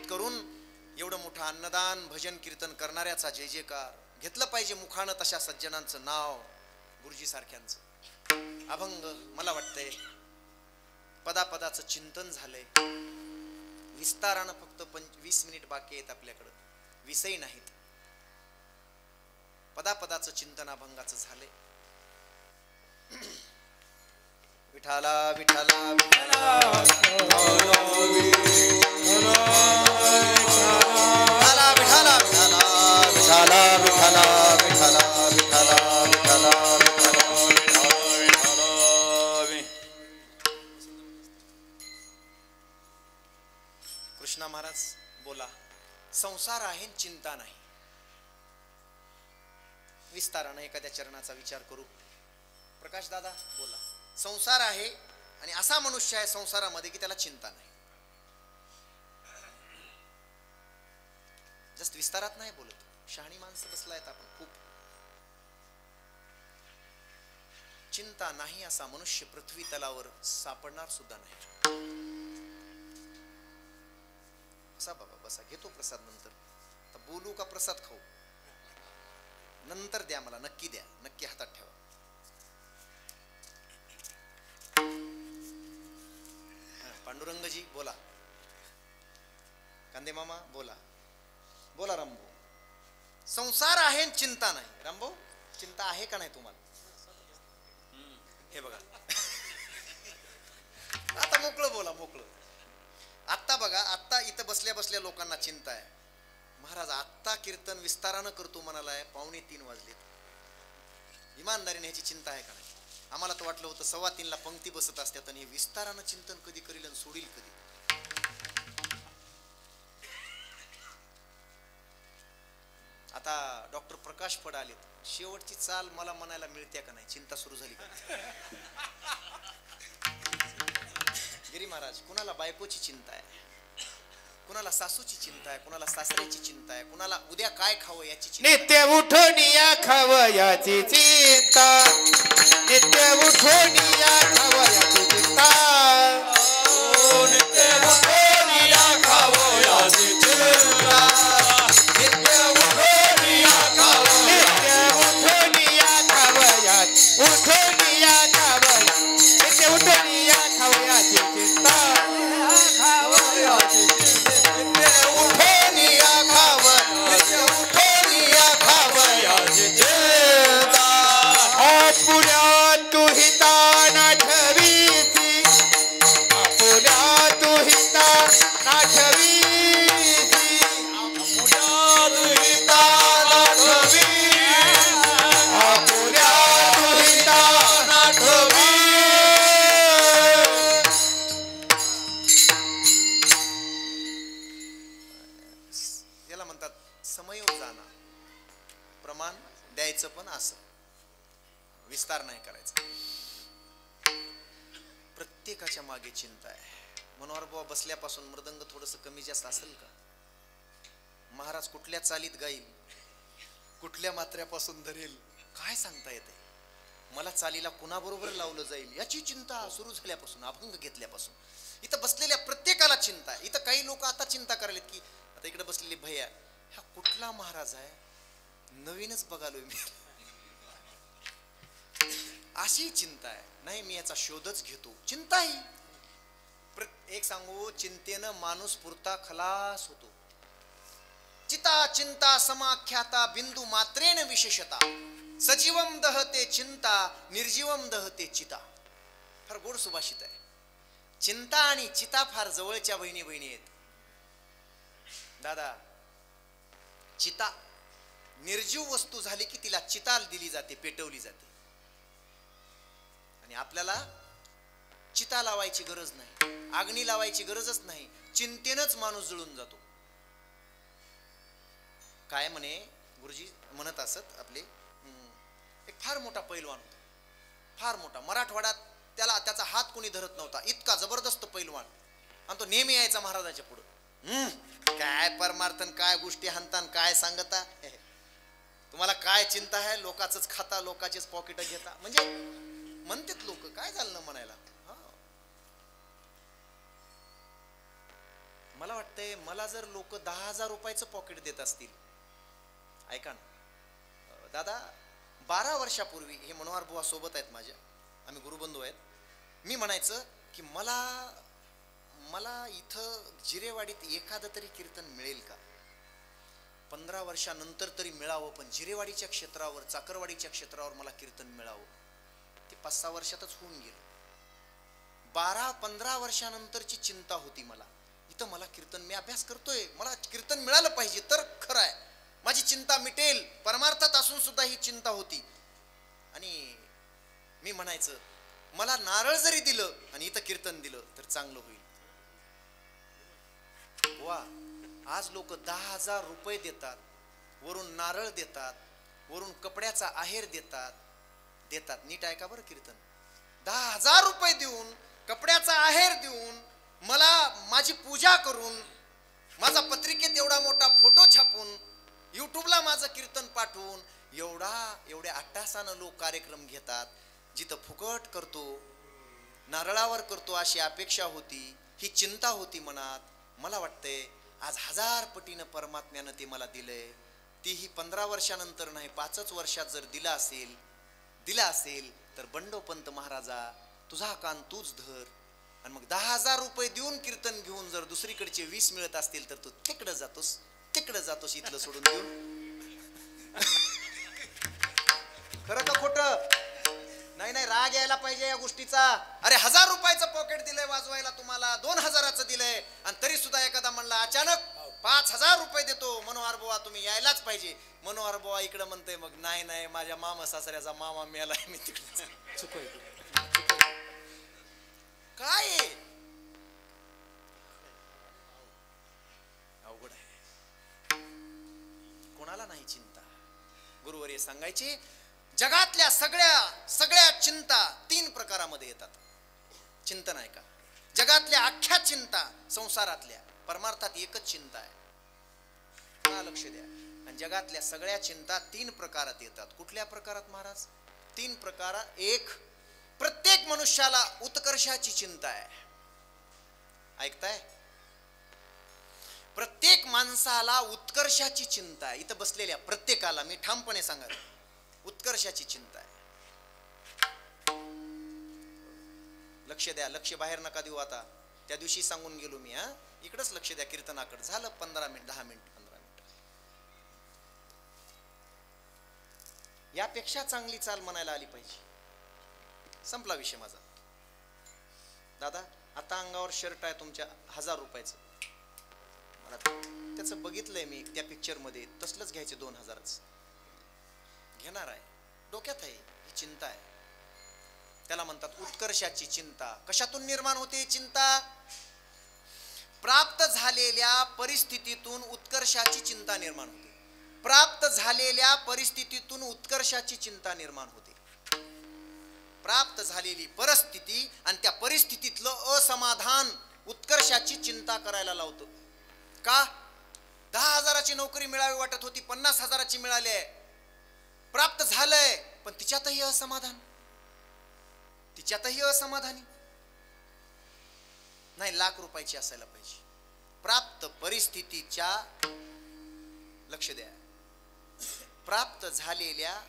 Speaker 1: करून एवढं मोठं अन्नदान भजन कीर्तन करणाऱ्याचा जय जयकार घेतलं पाहिजे. मुखानं तशा सज्जनांचं नाव, गुरुजी सारख्यांचं अभंग. मला वाटतंय पदापदाचं चिंतन झालंय. विस्तारानं फक्त 20 मिनिट बाकी आहेत आपल्याकडं, विषय नाहीत. पदापदाचं चिंतन अभंगाचं झालंय. विठाला विठाला विठाला विठाला विठाला विठाला विठाला विठाला विठाला विठाला कृष्णा महाराज बोला, संसार आहे चिंता नाही. विस्तारानं एखाद्या चरणाचा विचार करू. प्रकाश दादा बोला, संसार आहे आणि असा मनुष्य आहे संसारामध्ये की त्याला चिंता नाही. जस्ट विस्तारात नाही बोलत, शहाणी माणसं बसलायत आपण खूप. चिंता नाही असा मनुष्य पृथ्वी तलावर सापडणार सुद्धा नाही. बसा बाबा बसा, घेतो प्रसाद नंतर. तर बोलू का प्रसाद खाऊ? नंतर द्या मला, नक्की द्या, नक्की हातात ठेवा. पांडुरंगजी बोला, कांदे मामा बोला, बोला रामभाऊ. संसार आहे चिंता नाही. रामभाऊ चिंता आहे का नाही तुम्हाला? हे बघा आता मोकळं बोला, मोकळं. आत्ता बघा, आत्ता इथं बसल्या बसल्या लोकांना चिंता आहे. महाराज आत्ता कीर्तन विस्तारानं करतो म्हणालाय, 2:45 वाजलेत. इमानदारीने ह्याची चिंता आहे का नाही? आम्हाला तर वाटलं होतं 2:15 ला पंक्ती बसत असतात आणि हे विस्तारानं चिंतन कधी करील आणि सोडील कधी. आता डॉक्टर प्रकाश फड आलेत. शेवटची चाल मला म्हणायला मिळते का नाही, चिंता सुरू झाली का? गिरी महाराज, कुणाला बायकोची चिंता आहे, कुणाला सासूची चिंता आहे, कुणाला सासऱ्याची चिंता आहे, कुणाला उद्या काय खावं याची चिंता.
Speaker 2: नित्य उठून या खावयाची चिंता, नित्य उठून या खावयाची चिंता, नित्य उठून या खावयाची चिंता, नित्य उठून या खावयाची, उठून या खावयाची, उठून या खावयाची, नित्य उठून या खावयाची चिंता, खावयाची
Speaker 1: पण असं विस्तार नाही करायचा. प्रत्येकाच्या मागे चिंता आहे. मनोहर बुवा बसल्यापासून मृदंग थोडस कमी जास्त असेल का? महाराज कुठल्या चालीत गाईल, कुठल्या मात्र्यापासून धरेल काय सांगता येते. मला चालीला कुणाबरोबर लावलं जाईल याची चिंता सुरू झाल्यापासून, अभंग घेतल्यापासून. इथं बसलेल्या प्रत्येकाला चिंता आहे. इथं काही लोक आता चिंता करायलेत की आता इकडे बसलेले भैया हा कुठला महाराज आहे, नवीनच बघालोय मी, अशी चिंता आहे. नाही मी याचा शोधच घेतो. चिंता ही एक सांगू, चिंतेनं माणूस पुरता खलास होतो. चिंता चिंता समाख्याता बिंदू मात्रेन विशेषता सजीवम दहते चिंता निर्जीवम दहते चिता. फार गोड सुभाषित आहे. चिंता आणि चिता फार जवळच्या बहिणी बहिणी आहेत. दादा, चिता निर्जीव वस्तू झाली की तिला चिता दिली जाते, पेटवली जाते. आणि आपल्याला चिता लावायची गरज नाही, अग्नी लावायची गरजच नाही. चिंतेनच माणूस जळून जातो. काय म्हणे गुरुजी म्हणत असत आपले, एक फार मोठा पैलवान होता, फार मोठा. मराठवाड्यात त्याचा हात कोणी धरत नव्हता, इतका जबरदस्त पैलवान. आणि तो नेहमी यायचा महाराजाच्या पुढं. काय परमार्थन, काय गोष्टी हाणतान, काय सांगता, तुम्हाला काय चिंता आहे, लोकांचंच खाता, लोकांचेच पॉकेट घेता. म्हणजे म्हणतात लोक, काय झालं ना म्हणायला. मला वाटतंय, मला जर लोक 10,000 रुपयाचं पॉकेट देत असतील, ऐका ना दादा, 12 वर्षापूर्वी हे मनोहर बुवा सोबत आहेत माझ्या, आम्ही गुरुबंधू आहेत. मी म्हणायचं की मला इथं जिरेवाडीत एखादं तरी कीर्तन मिळेल का. 15 वर्षानंतर तरी मिळावं, पण जिरेवाडीच्या क्षेत्रावर, चाकरवाडीच्या क्षेत्रावर मला कीर्तन मिळावं. ते 5-6 वर्षातच होऊन गेलं. 12-15 वर्षानंतरची चिंता होती मला. इथं मला कीर्तन, मी अभ्यास करतोय, मला कीर्तन मिळालं पाहिजे तर खरं आहे, माझी चिंता मिटेल. परमार्थात असून सुद्धा ही चिंता होती. आणि मी म्हणायचं, मला नारळ जरी दिलं आणि इथं कीर्तन दिलं तर चांगलं होईल. वा, आज लोक 10,000 रुपये देतात, वरून नारळ देतात, वरून कपड्याचा आहेर देतात. नीट ऐका बरं, कीर्तन 10,000 रुपये देऊन, कपड्याचा आहेर देऊन, मला माझी पूजा करून, माझा पत्रिकेत एवढा मोठा फोटो छापून, युट्यूबला माझं कीर्तन पाठवून, एवढ्या अट्टासानं लोक कार्यक्रम घेतात. जिथं फुकट करतो, नारळावर करतो अशी अपेक्षा होती, ही चिंता होती मनात. मला वाटतंय आज 1000 पटीनं परमात्म्यानं ते मला दिलंय. तीही 15 वर्षानंतर नाही, 5च वर्षात जर दिला असेल तर बंडोपंत महाराजा, तुझा कान तूच धर. आणि मग 10,000 रुपये देऊन कीर्तन घेऊन जर दुसरीकडचे 20 मिळत असतील तर तू तिकडं जातोस इथलं सोडून देऊन. खरं का खोटं? नाही, राग यायला पाहिजे या गोष्टीचा. अरे 1000 रुपयाचं पॉकेट दिलंय वाजवायला तुम्हाला, 2,000चं दिलंय, आणि तरी सुद्धा एखादा म्हणला अचानक 5,000 रुपये देतो, मनोहर बुवा तुम्ही यायलाच पाहिजे. मनोहर बुवा इकडं म्हणतोय, मग नाही, माझ्या मामा सासऱ्याचा मामा मेलाय, मी तिकडे काय अवघड आहे. कोणाला नाही चिंता. गुरुवर्य सांगायची, जगातल्या सगळ्या चिंता 3 प्रकारामध्ये येतात. चिंतन आहे का? जगातल्या अख्ख्या चिंता संसारातल्या, परमार्थात एकच चिंता आहे. लक्ष द्या. आणि जगातल्या सगळ्या चिंता 3 प्रकारात येतात. कुठल्या प्रकारात महाराज? 3 प्रकारात. एक, प्रत्येक मनुष्याला उत्कर्षाची चिंता आहे. ऐकताय? प्रत्येक माणसाला उत्कर्षाची चिंता आहे. इथं बसलेल्या प्रत्येकाला मी ठामपणे सांगतो, उत्कर्षाची चिंता आहे. लक्ष द्या, लक्ष बाहेर नका देऊ. आता त्या दिवशी सांगून गेलो मी, इकडंच लक्ष द्या कीर्तनाकडे. झालं 15 मिनिट, 10 मिनिट, 15 मिनिट. यापेक्षा चांगली चाल म्हणायला आली पाहिजे. संपला विषय माझा. दादा, आता अंगावर शर्ट आहे तुमच्या 1000 रुपयाचं, मला त्याचं बघितलंय मी त्या पिक्चर मध्ये, तसलंच घ्यायचे 2000च घेणार आहे. डोक्यात आहे ही चिंता आहे. त्याला म्हणतात उत्कर्षाची चिंता. कशातून निर्माण होते चिंता? प्राप्त झालेल्या परिस्थितीतून उत्कर्षाची चिंता निर्माण होते. प्राप्त झालेल्या परिस्थितीतून उत्कर्षाची चिंता निर्माण होते. प्राप्त झालेली परिस्थिती आणि त्या परिस्थितीतलं असमाधान उत्कर्षाची चिंता करायला लावतो. का? 10,000ची नोकरी मिळावी वाटत होती, 50,000ची मिळाली आहे, प्राप्त झालंय, पण तिच्यातही असमाधानी नाही. लाख रुपयाची असायला पाहिजे. प्राप्त परिस्थितीच्या, लक्ष द्या, प्राप्त झालेल्या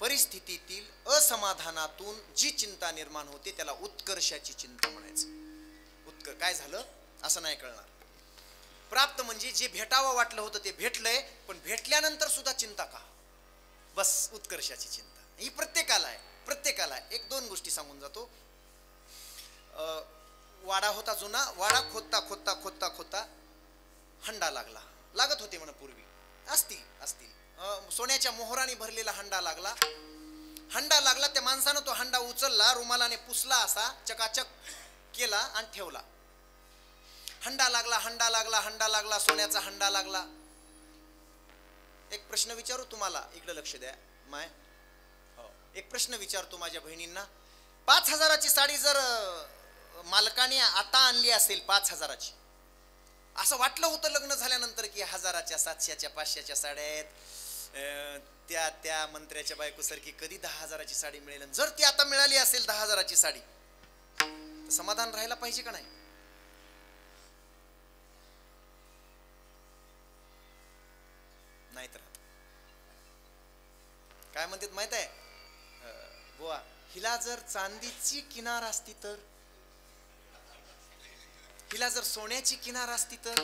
Speaker 1: परिस्थितीतील असमाधानातून जी चिंता निर्माण होते त्याला उत्कर्षाची चिंता म्हणायचं. काय झालं असं नाही कळणार. प्राप्त म्हणजे जे भेटावं वाटलं होतं ते भेटलंय, पण भेटल्यानंतर सुद्धा चिंता का? बस उत्कर्षाची चिंता ही प्रत्येकाला आहे, प्रत्येकाला आहे. एक दोन गोष्टी सांगून जातो. वाडा होता जुना, वाडा खोदता खोदता खोदता खोदता हंडा लागत होते म्हणा पूर्वी, असतील सोन्याच्या मोहराने भरलेला हंडा लागला. त्या माणसानं तो हंडा उचलला, रुमालाने पुसला, असा चकाचक केला आणि ठेवला. हंडा लागला, सोन्याचा हंडा लागला. एक प्रश्न विचारू तुम्हाला, इकडे लक्ष द्या माय. एक प्रश्न विचारतो माझ्या बहिणींना. 5,000ची साडी जर मालकाने आता आणली असेल 5,000ची, असं वाटलं होतं लग्न झाल्यानंतर की 1000च्या 700च्या 500च्या साड्या आहेत, त्या मंत्र्याच्या बायकोसारखी कधी 10,000ची साडी मिळेल. जर ती आता मिळाली असेल 10,000ची साडी, तर समाधान राहायला पाहिजे का नाही? नाहीत राहत. काय म्हणतात माहित आहे बुवा, हिला जर चांदीची किनार असती तर, हिला जर सोन्याची किनार असती तर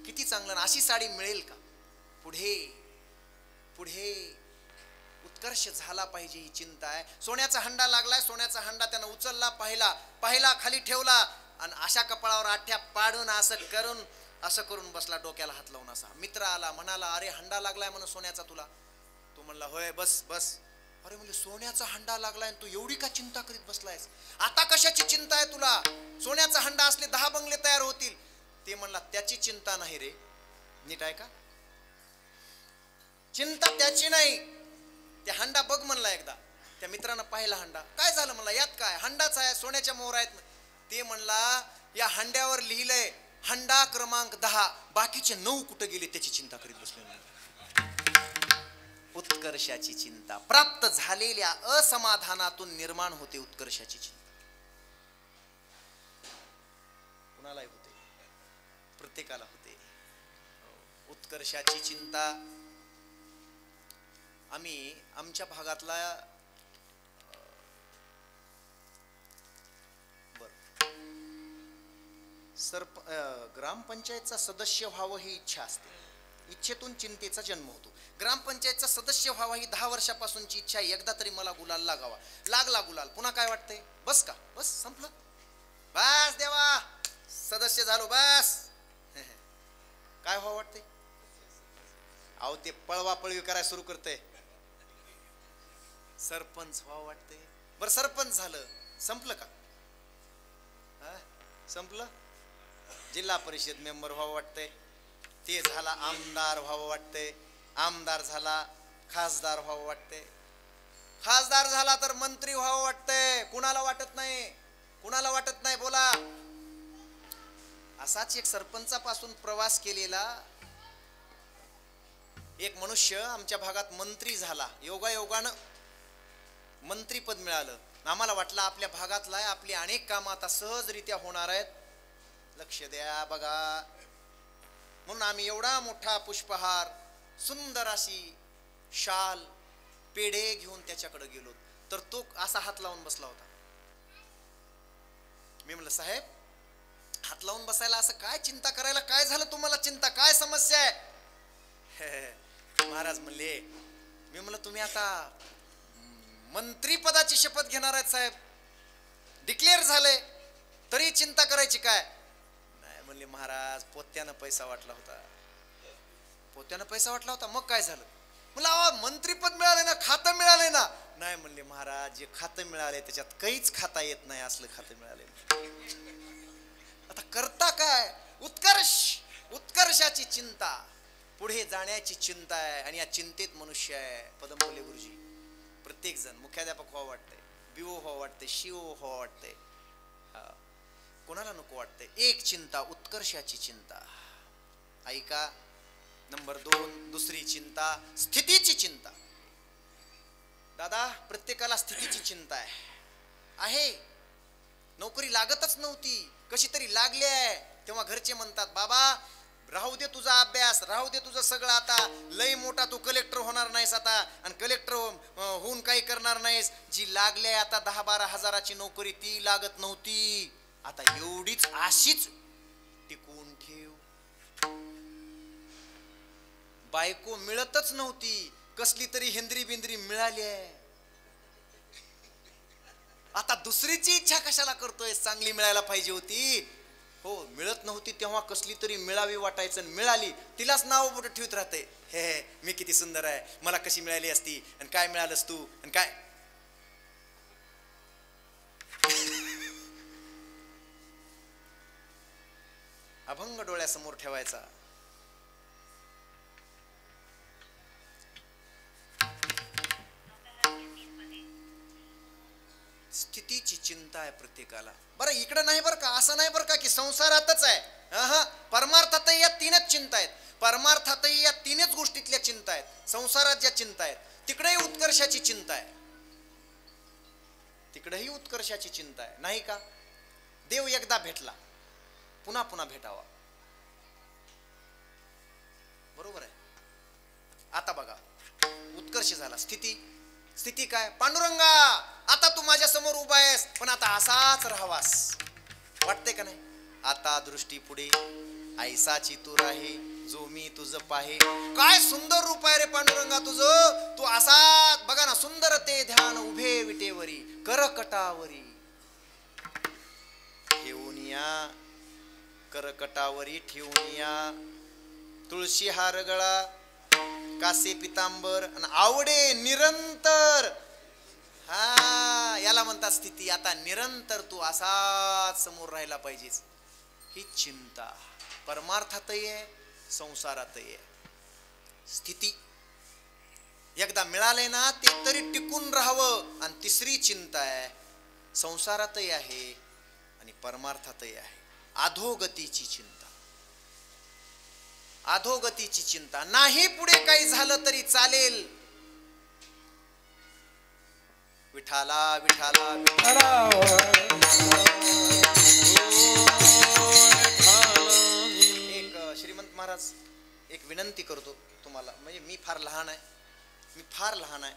Speaker 1: किती चांगलं. अशी साडी मिळेल का? पुढे पुढे उत्कर्ष झाला पाहिजे ही चिंता आहे. सोन्याचा हंडा लागलाय, सोन्याचा हंडा त्यानं उचलला, पाहिला खाली ठेवला आणि अशा कपाळावर आठ्या पाडून असं करून बसला, डोक्याला हात लावून. असा मित्र आला, म्हणाला अरे हंडा लागलाय म्हणून सोन्याचा तुला. तो म्हणला होय, बस. अरे म्हणजे सोन्याचा हंडा लागलाय तू एवढी का चिंता करीत बसलायस? आता कशाची चिंता आहे तुला? सोन्याचा हंडा असले 10 बंगले तयार होतील. ते म्हणला त्याची चिंता नाही रे, नीट आहे का? चिंता त्याची नाही, त्या हंडा बघ म्हणला एकदा. त्या मित्रानं पाहिला हंडा, काय झालं म्हणला, यात काय? हंडाच आहे, सोन्याच्या मोहर आहेत. ते म्हणला या हंड्यावर लिहिलंय हंडा क्रमांक 10, बाकीचे 9 कुठे गेले त्याची चिंता करीत बसले. उत्कर्षाची चिंता, प्राप्त झालेल्या असमाधानातून निर्माण होते उत्कर्षाची चिंता. कुणालाही होते, प्रत्येकाला होते उत्कर्षाची चिंता. आम्ही आमच्या भागातला ग्रामपंचायतचा सदस्य व्हावं ही इच्छा असते. इच्छेतून चिंतेचा जन्म होतो. ग्रामपंचायतचा सदस्य व्हावा ही 10 वर्षापासूनची इच्छा आहे. एकदा तरी मला गुलाल लागावा. लागला गुलाल, पुन्हा काय वाटतंय? बस का? बस संपलं, बस देवा सदस्य झालो, बस. काय व्हावं वाटते? अहो ते पळवापळवी करायला सुरू करते. सरपंच व्हावं वाटते. बरं सरपंच झालं, संपलं का? संपलं. जिल्हा परिषद मेंबर व्हावं वाटतंय, ते झाला आमदार व्हावं वाटतंय, आमदार झाला खासदार व्हावं वाटतंय, खासदार झाला तर मंत्री व्हावं वाटतंय. कुणाला वाटत नाही? कुणाला वाटत नाही बोला. असाच एक सरपंचापासून प्रवास केलेला एक मनुष्य आमच्या भागात मंत्री झाला. योगायोगानं मंत्रीपद मिळालं. आम्हाला वाटलं आपल्या भागातला आहे, आपली अनेक कामं आता सहजरित्या होणार आहेत. लक्ष द्या बघा, म्हणून आम्ही एवढा मोठा पुष्पहार, सुंदर अशी शाल, पेढे घेऊन त्याच्याकडे गेलो, तर तो असा हात लावून बसला होता. मी म्हणलं साहेब हात लावून बसायला असं काय, चिंता करायला काय झालं तुम्हाला? चिंता काय समस्या आहे? महाराज म्हणले, मी म्हणलं तुम्ही आता मंत्री पदाची शपथ घेणार आहेत साहेब, डिक्लेअर झाले, तरी चिंता करायची काय? नाही म्हणले महाराज पोत्यानं पैसा वाटला होता. पोत्यानं पैसा वाटला होता, मग काय झालं? मला मंत्रीपद मिळाले ना, खातं मिळाले ना. नाही म्हणले महाराज जे खातं मिळाले त्याच्यात काहीच खाता येत नाही, असलं खातं मिळाले. आता करता काय? उत्कर्षाची चिंता, पुढे जाण्याची चिंता आहे. आणि या चिंतेत मनुष्य आहे. पदमफुले गुरुजी, प्रत्येक जण मुख्याध्यापक व्हावं वाटतंय, बीओ व्हावं वाटतंय, शिओ व्हावं वाटतंय, कोणाला नको वाटतंय? एक चिंता उत्कर्षाची चिंता. ऐका, नंबर 2 दुसरी चिंता स्थितीची चिंता. दादा प्रत्येकाला स्थितीची चिंता आहे. नोकरी लागतच नव्हती, कशी तरी लागली आहे, तेव्हा घरचे म्हणतात बाबा राहू दे तुझा अभ्यास, राहू दे तुझं सगळं, आता लय मोठा तू कलेक्टर होणार नाहीस आता, आणि कलेक्टर होऊन काही करणार नाहीस. जी लागली आहे आता 10-12 हजाराची नोकरी ती लागत नव्हती, आता एवढीच अशीच टिकवून ठेव. बायको मिळतच नव्हती, कसली तरी हेंद्री बिंद्री मिळाली आहे. आता दुसरीची इच्छा कशाला करतोय? चांगली मिळायला पाहिजे होती. हो, मिळत नव्हती तेव्हा कसली तरी मिळावी वाटायचं, मिळाली तिलाच नाव बोट ठेवत राहते. हे मी किती सुंदर आहे, मला कशी मिळाली असती, आणि काय मिळालंस तू, आणि काय. अभंग डोळ्यासमोर ठेवायचा. स्थितीची चिंता आहे प्रत्येकाला. बरं इकडं नाही बरं का, असं नाही बरं का की संसारातच आहे. परमार्थातही या तीनच चिंता आहेत. परमार्थातही या तीनच गोष्टीतल्या चिंता आहेत. संसारात ज्या चिंता आहेत तिकडेही उत्कर्षाची चिंता आहे, तिकडेही उत्कर्षाची चिंता आहे. नाही का? देव एकदा भेटला, पुन्हा पुन्हा भेटावा. बरोबर आहे. आता बघा, उत्कर्ष झाला. स्थिती काय? पांडुरंगा, आता तू माझ्या समोर उभा आहेस, पण आता असाच राहावास वाटते का नाही? आता दृष्टी पुढे ऐसाची तू राहे, जो मी तुझ पाहे. काय सुंदर रूप आहे रे पांडुरंगा तुझं. तू असा बघा ना, सुंदर ते ध्यान उभे विटेवरी, करकटावरी ठेवून या, करकटावरी ठेवून या. तुळशी हार गळा, कासे पितांबर, आणि आवडे निरंतर. हा, याला म्हणतात स्थिती. आता निरंतर तू असाच समोर राहायला पाहिजेस. ही चिंता परमार्थातही आहे, संसारातही आहे. स्थिती एकदा मिळाले ना ते तरी टिकून राहावं. आणि तिसरी चिंता आहे, संसारातही आहे आणि परमार्थातही आहे, अधोगतीची चिंता. अधोगतीची चिंता. नाही पुढे काही झालं तरी चालेल. विठाला विठाला विठाला. एक श्रीमंत महाराज, एक विनंती करतो तुम्हाला. म्हणजे मी फार लहान आहे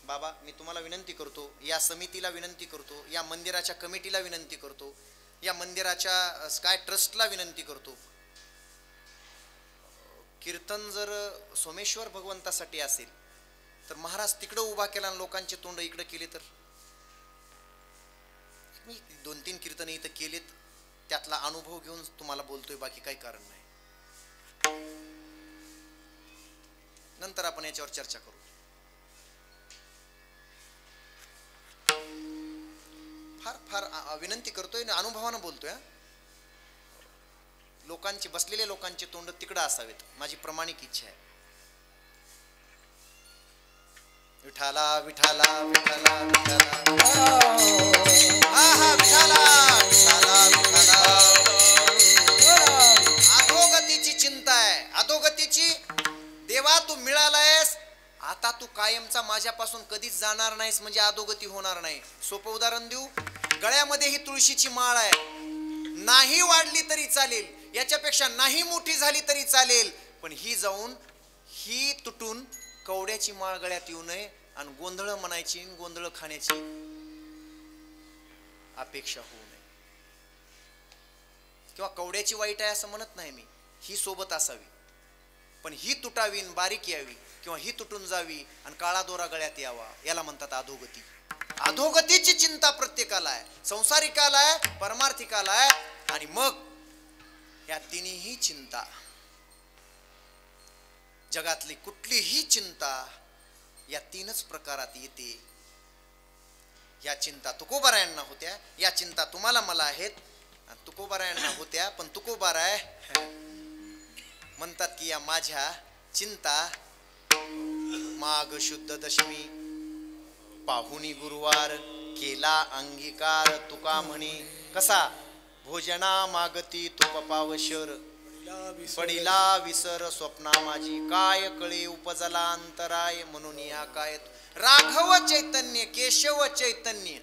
Speaker 1: बाबा. मी तुम्हाला विनंती करतो, या समितीला विनंती करतो, या मंदिराच्या कमिटीला विनंती करतो, या मंदिराच्या काय ट्रस्टला विनंती करतो. कीर्तन जर सोमेश्वर भगवंतासाठी असेल तर महाराज तिकडं उभा केला आणि लोकांचे तोंड इकडे केले तर. मी 2-3 कीर्तन इथं केलेत, त्यातला अनुभव घेऊन तुम्हाला बोलतोय, बाकी काही कारण नाही. नंतर आपण याच्यावर चर्चा करू. फार फार विनंती करतोय ना, अनुभवानं बोलतोय. लोकांचे, बसलेल्या लोकांचे तोंड तिकडं असावेत, माझी प्रामाणिक इच्छा आहे. विठाला विठाला विठाला विठाला. हा विठाला विठाला विठाला. अधोगतीची चिंता आहे, अधोगतीची. देवा तू मिळालायस, आता तू कायमचा माझ्यापासून कधीच जाणार नाहीस, म्हणजे अधोगती होणार नाही. सोपं उदाहरण देऊ. गळ्यामध्ये ही तुळशीची माळ आहे, नाही वाढली तरी चालेल, याच्यापेक्षा नाही मोठी झाली तरी चालेल, पण ही जाऊन ही तुटून कवड्याची माळ गळ्यात येऊ नये आणि गोंधळ म्हणायची, गोंधळ खाण्याची अपेक्षा होऊ नये. किंवा कवड्याची वाईट आहे असं म्हणत नाही मी, ही सोबत असावी, पण ही तुटावी, बारीक यावी, किंवा ही तुटून जावी आणि काळा दोरा गळ्यात यावा. याला म्हणतात अधोगती. अधोगतीची चिंता प्रत्येकाला आहे, संसारिकाला आहे, परमार्थिकाला आहे. आणि मग या तिन्ही चिंता, जगातली कुठलीही चिंता या तीनच प्रकारात येते. या चिंता तुकोबारायांना होत्या, या चिंता तुम्हाला मला आहेत. तुकोबारायांना होत्या, पण तुकोबाराय म्हणतात की या माझ्या चिंता माघ शुद्ध दशमी पाहुणी गुरुवार केला अंगीकार. तुका म्हणे कसा? भोजना मागती तुप पावशर, पडिला विसर स्वप्ना माझी. काय कळे उपजला अंतराय, म्हणून या काय राघव चैतन्य केशव चैतन्य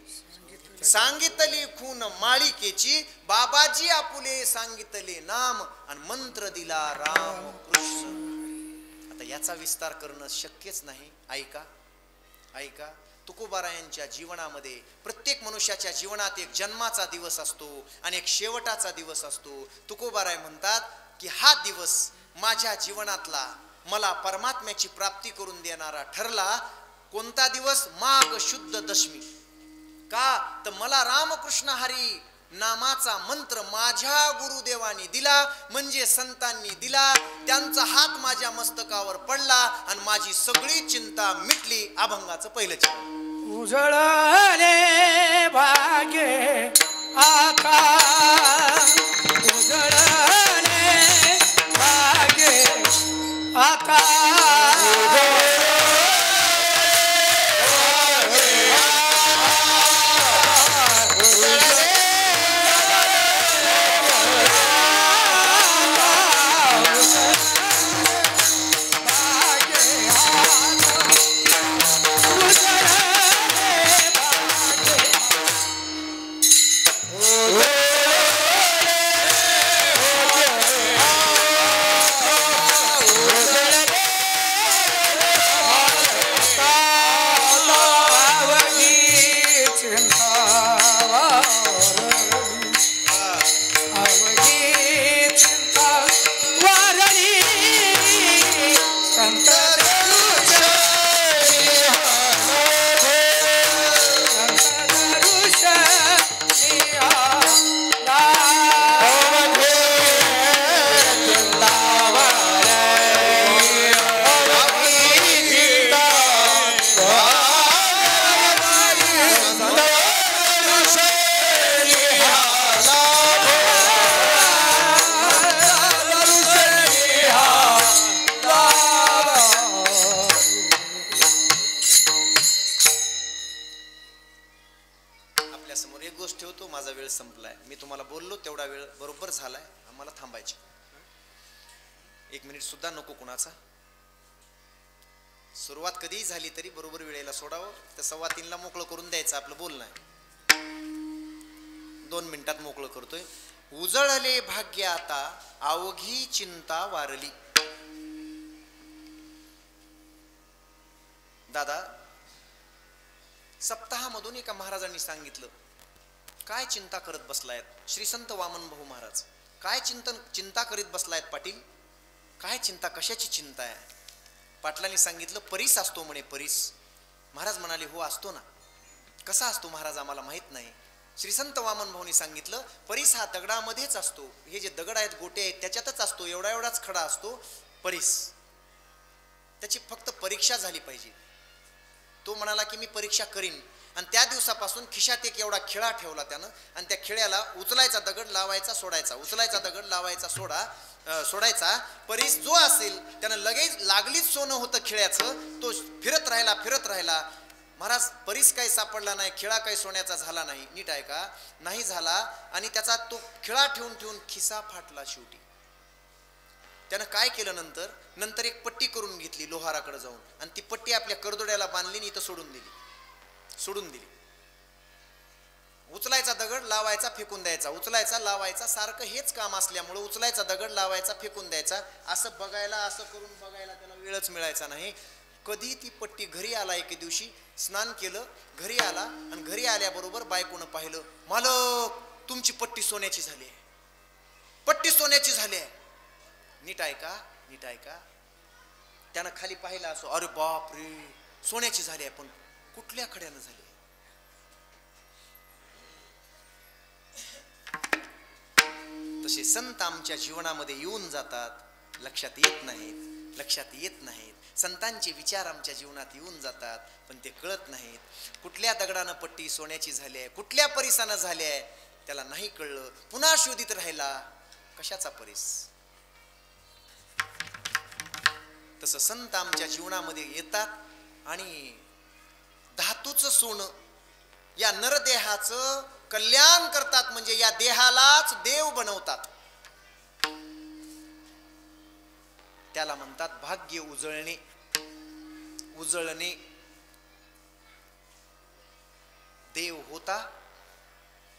Speaker 1: सांगितली खून माळिकेची. बाबाजी आपुले सांगितले नाम आणि मंत्र दिला राम कृष्ण. आता याचा विस्तार करणं शक्यच नाही. ऐका तुकोबारायांच्या जीवनामध्ये प्रत्येक मनुष्याच्या जीवनात एक जन्माचा दिवस असतो आणि एक शेवटाचा दिवस असतो. तुकोबाराय म्हणतात की हा दिवस माझ्या जीवनातला मला परमात्म्याची प्राप्ती करून देणारा ठरला. कोणता दिवस? माघ शुद्ध दशमी. का तर मला रामकृष्ण हरी नामाचा मंत्र माझ्या गुरुदेवानी दिला, म्हणजे संतांनी दिला. त्यांचा हात माझ्या मस्तकावर पडला आणि माझी सगळी चिंता मिटली. अभंगाचं पहिलं चरण.
Speaker 4: उजळले भाग्ये आकाश, उजळले भाग्ये आकाश,
Speaker 1: संपलाय. मी तुम्हाला बोललो तेवढा वेळ बरोबर झालाय, आम्हाला थांबायचे. 1 मिनिट सुद्धा नको कुणाचा. सुरुवात कधीही झाली तरी बरोबर वेळेला सोडावं. तर 2:15 मोकळं करून द्यायचं आपलं बोलणं आहे. 2 मिनिटात मोकळं करतोय. उजळले भाग्य आता अवघी चिंता वारली. दादा, सप्ताहामधून एका महाराजांनी सांगितलं, काय चिंता करत बसलायत श्री संत वामन भाऊ महाराज, काय चिंता करीत बसलायत पाटील, काय चिंता, कशाची चिंता आहे? पाटलांनी सांगितलं, परीस असतो म्हणे, परीस. महाराज म्हणाले, हो असतो ना. कसा असतो महाराज, आम्हाला माहित नाही. श्री संत वामन भाऊनी सांगितलं, परीस हा दगडामध्येच असतो. हे जे दगड आहेत, गोटे आहेत, त्याच्यातच असतो. एवढाच खडा असतो परीस. त्याची फक्त परीक्षा झाली पाहिजे. तो म्हणाला की मी परीक्षा करीन. आणि त्या दिवसापासून खिशात एक एवढा खिळा ठेवला त्यानं, आणि त्या खिळ्याला उचलायचा दगड, लावायचा, सोडायचा, उचलायचा दगड, लावायचा, सोडायचा. परीस जो असेल त्यानं लगेच लागलीच सोनं होतं खिळ्याचं. तो फिरत राहिला. महाराज, परीस काही सापडला नाही, खिळा काही सोन्याचा झाला नाही. नीट आहे का? नाही झाला. आणि त्याचा तो खिळा ठेवून खिसा फाटला शेवटी. त्यानं काय केलं, नंतर एक पट्टी करून घेतली लोहाराकडे जाऊन, आणि ती पट्टी आपल्या करदोड्याला बांधली आणि इथं सोडून दिली. उचलायचा दगड, लावायचा, फेकून द्यायचा, उचलायचा, लावायचा, सारखं हेच काम असल्यामुळे उचलायचा दगड, लावायचा, फेकून द्यायचा. असं करून बघायला त्याला वेळच मिळायचा नाही. कधी ती पट्टी घरी आला, एके दिवशी स्नान केलं, घरी आला, आणि घरी आल्याबरोबर बायकोनं पाहिलं, मालक तुमची पट्टी सोन्याची झाली आहे, पट्टी सोन्याची झाली आहे. नीट आहे का? त्यानं खाली पाहिलं असं, अरे बाप रे, सोन्याची झाली आहे, पण कुठल्या खड्यानं झाली? तसे संत आमच्या जीवनामध्ये येऊन जातात, लक्षात येत नाहीत. संतांचे विचार आमच्या जीवनात येऊन जातात, पण ते कळत नाहीत. कुठल्या दगडानं पट्टी सोन्याची झाली आहे, कुठल्या परिसानं झाली आहे, त्याला नाही कळलं. पुन्हा शोधित राहिला, कशाचा परीस? तसं संत आमच्या जीवनामध्ये येतात आणि धातूचं सोनं या नरदेहाचं कल्याण करतात, म्हणजे या देहालाच देव बनवतात. त्याला म्हणतात भाग्य उजळणे. देव होता,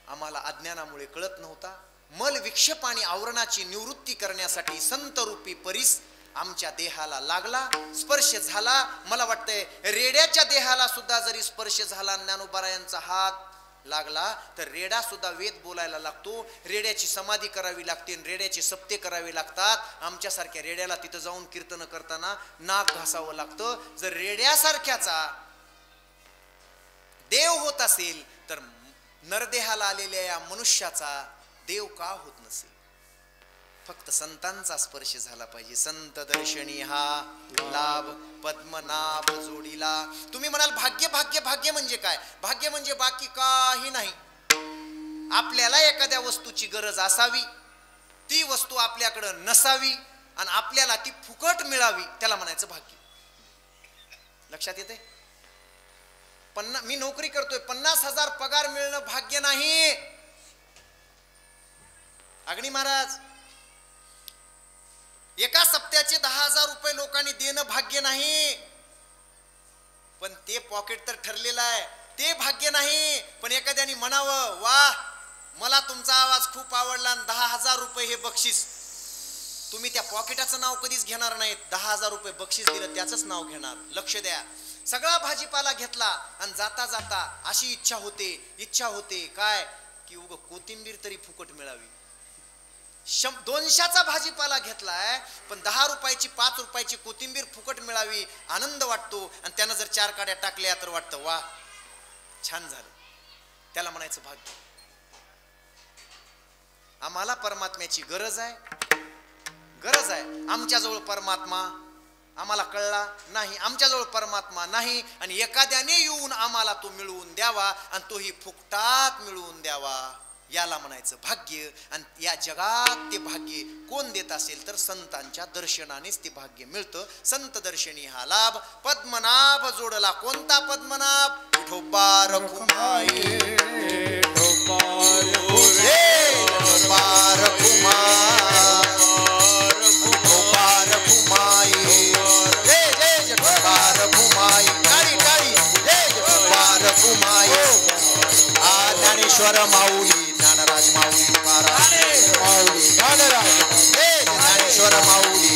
Speaker 1: आम्हाला अज्ञानामुळे कळत नव्हता. मल विक्षेप आणि आवरणाची निवृत्ती करण्यासाठी संत रूपी परीस आमच्या देहाला लागला, स्पर्श झाला. मला वाटतंय रेड्याच्या देहाला सुद्धा जरी स्पर्श झाला, ज्ञानोबारायांचा हात लागला तर रेडा सुद्धा वेद बोलायला लागतो. रेड्याची समाधी करावी लागते, रेड्याचे सप्ते करावे लागतात. आमच्यासारख्या रेड्याला तिथं जाऊन कीर्तन करताना नाक घासावं लागतं. जर रेड्यासारख्याचा देव होत असेल तर नरदेहाला आलेल्या या मनुष्याचा देव का होत नसेल? फक्त संतांचा स्पर्श झाला पाहिजे. संत दर्शनी हा लाभ पद्मनाभ जोडीला. तुम्ही म्हणाल भाग्य भाग्य भाग्य म्हणजे काय? भाग्य म्हणजे बाकी काही नाही. आपल्याला एखाद्या वस्तूची गरज असावी, ती वस्तू आपल्याकडे नसावी आणि आपल्याला ती फुकट मिळावी, त्याला म्हणायचं भाग्य. लक्षात येते? मी नोकरी करतोय, 50,000 पगार मिळणं भाग्य नाही. अग्नी महाराज, एका सप्त्याचे 10,000 रुपये लोकांनी देणं भाग्य नाही. पण ते पॉकेट तर ठरलेलं आहे, ते भाग्य नाही. पण एखाद्याने म्हणावं, वा मला तुमचा आवाज खूप आवडला आणि 10,000 रुपये हे बक्षीस. तुम्ही त्या पॉकेटाचं नाव कधीच घेणार नाहीत. 10,000 रुपये बक्षीस दिलं त्याचंच नाव घेणार. लक्ष द्या. सगळा भाजीपाला घेतला आणि जाता जाता अशी इच्छा होते काय की उग कोथिंबीर तरी फुकट मिळावी. 200चा भाजीपाला घेतलाय पण 10 रुपयाची 5 रुपयाची कोथिंबीर फुकट मिळावी, आनंद वाटतो. आणि त्यानं जर 4 काड्या टाकल्या तर वाटतं वा छान झालं. त्याला म्हणायचं भाग्य. आम्हाला परमात्म्याची गरज आहे. आमच्याजवळ परमात्मा आम्हाला कळला नाही, आमच्याजवळ परमात्मा नाही. आणि एखाद्याने येऊन आम्हाला तो मिळवून द्यावा आणि तोही फुकटात मिळवून द्यावा, याला म्हणायचं भाग्य. आणि या जगात ते भाग्य कोण देत असेल तर संतांच्या दर्शनानेच ते भाग्य मिळतं. संत दर्शनी हा लाभ पद्मनाभ जोडला. कोणता पद्मनाभ? विठोबा रखुमाई, विठोबा ज्ञानेश्वर माऊली, ज्ञानराज माऊली, माऊली ज्ञानराज, ज्ञानेश्वर माऊली,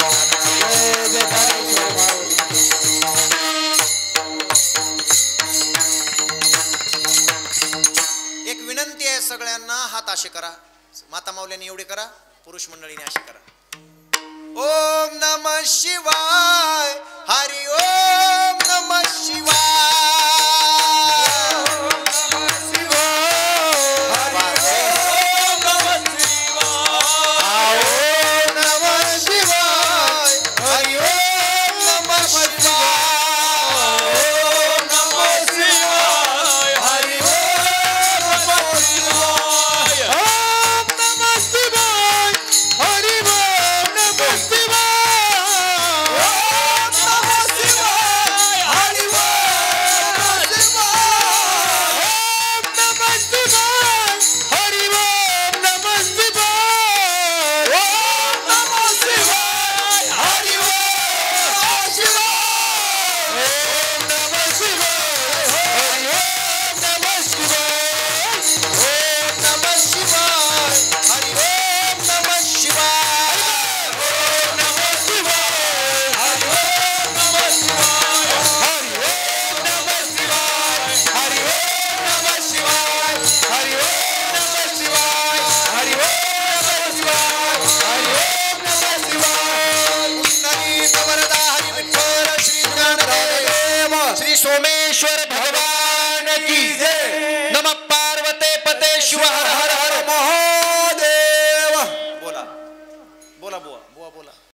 Speaker 1: एक विनंती आहे सगळ्यांना, हात असे करा. माता माऊल्यांनी एवढे करा, पुरुष मंडळीने असे करा. ओम नमः शिवाय, हरि ओम नमः शिवाय. सोमेश्वर भगवान की जय. नमः पार्वते पते शिव हर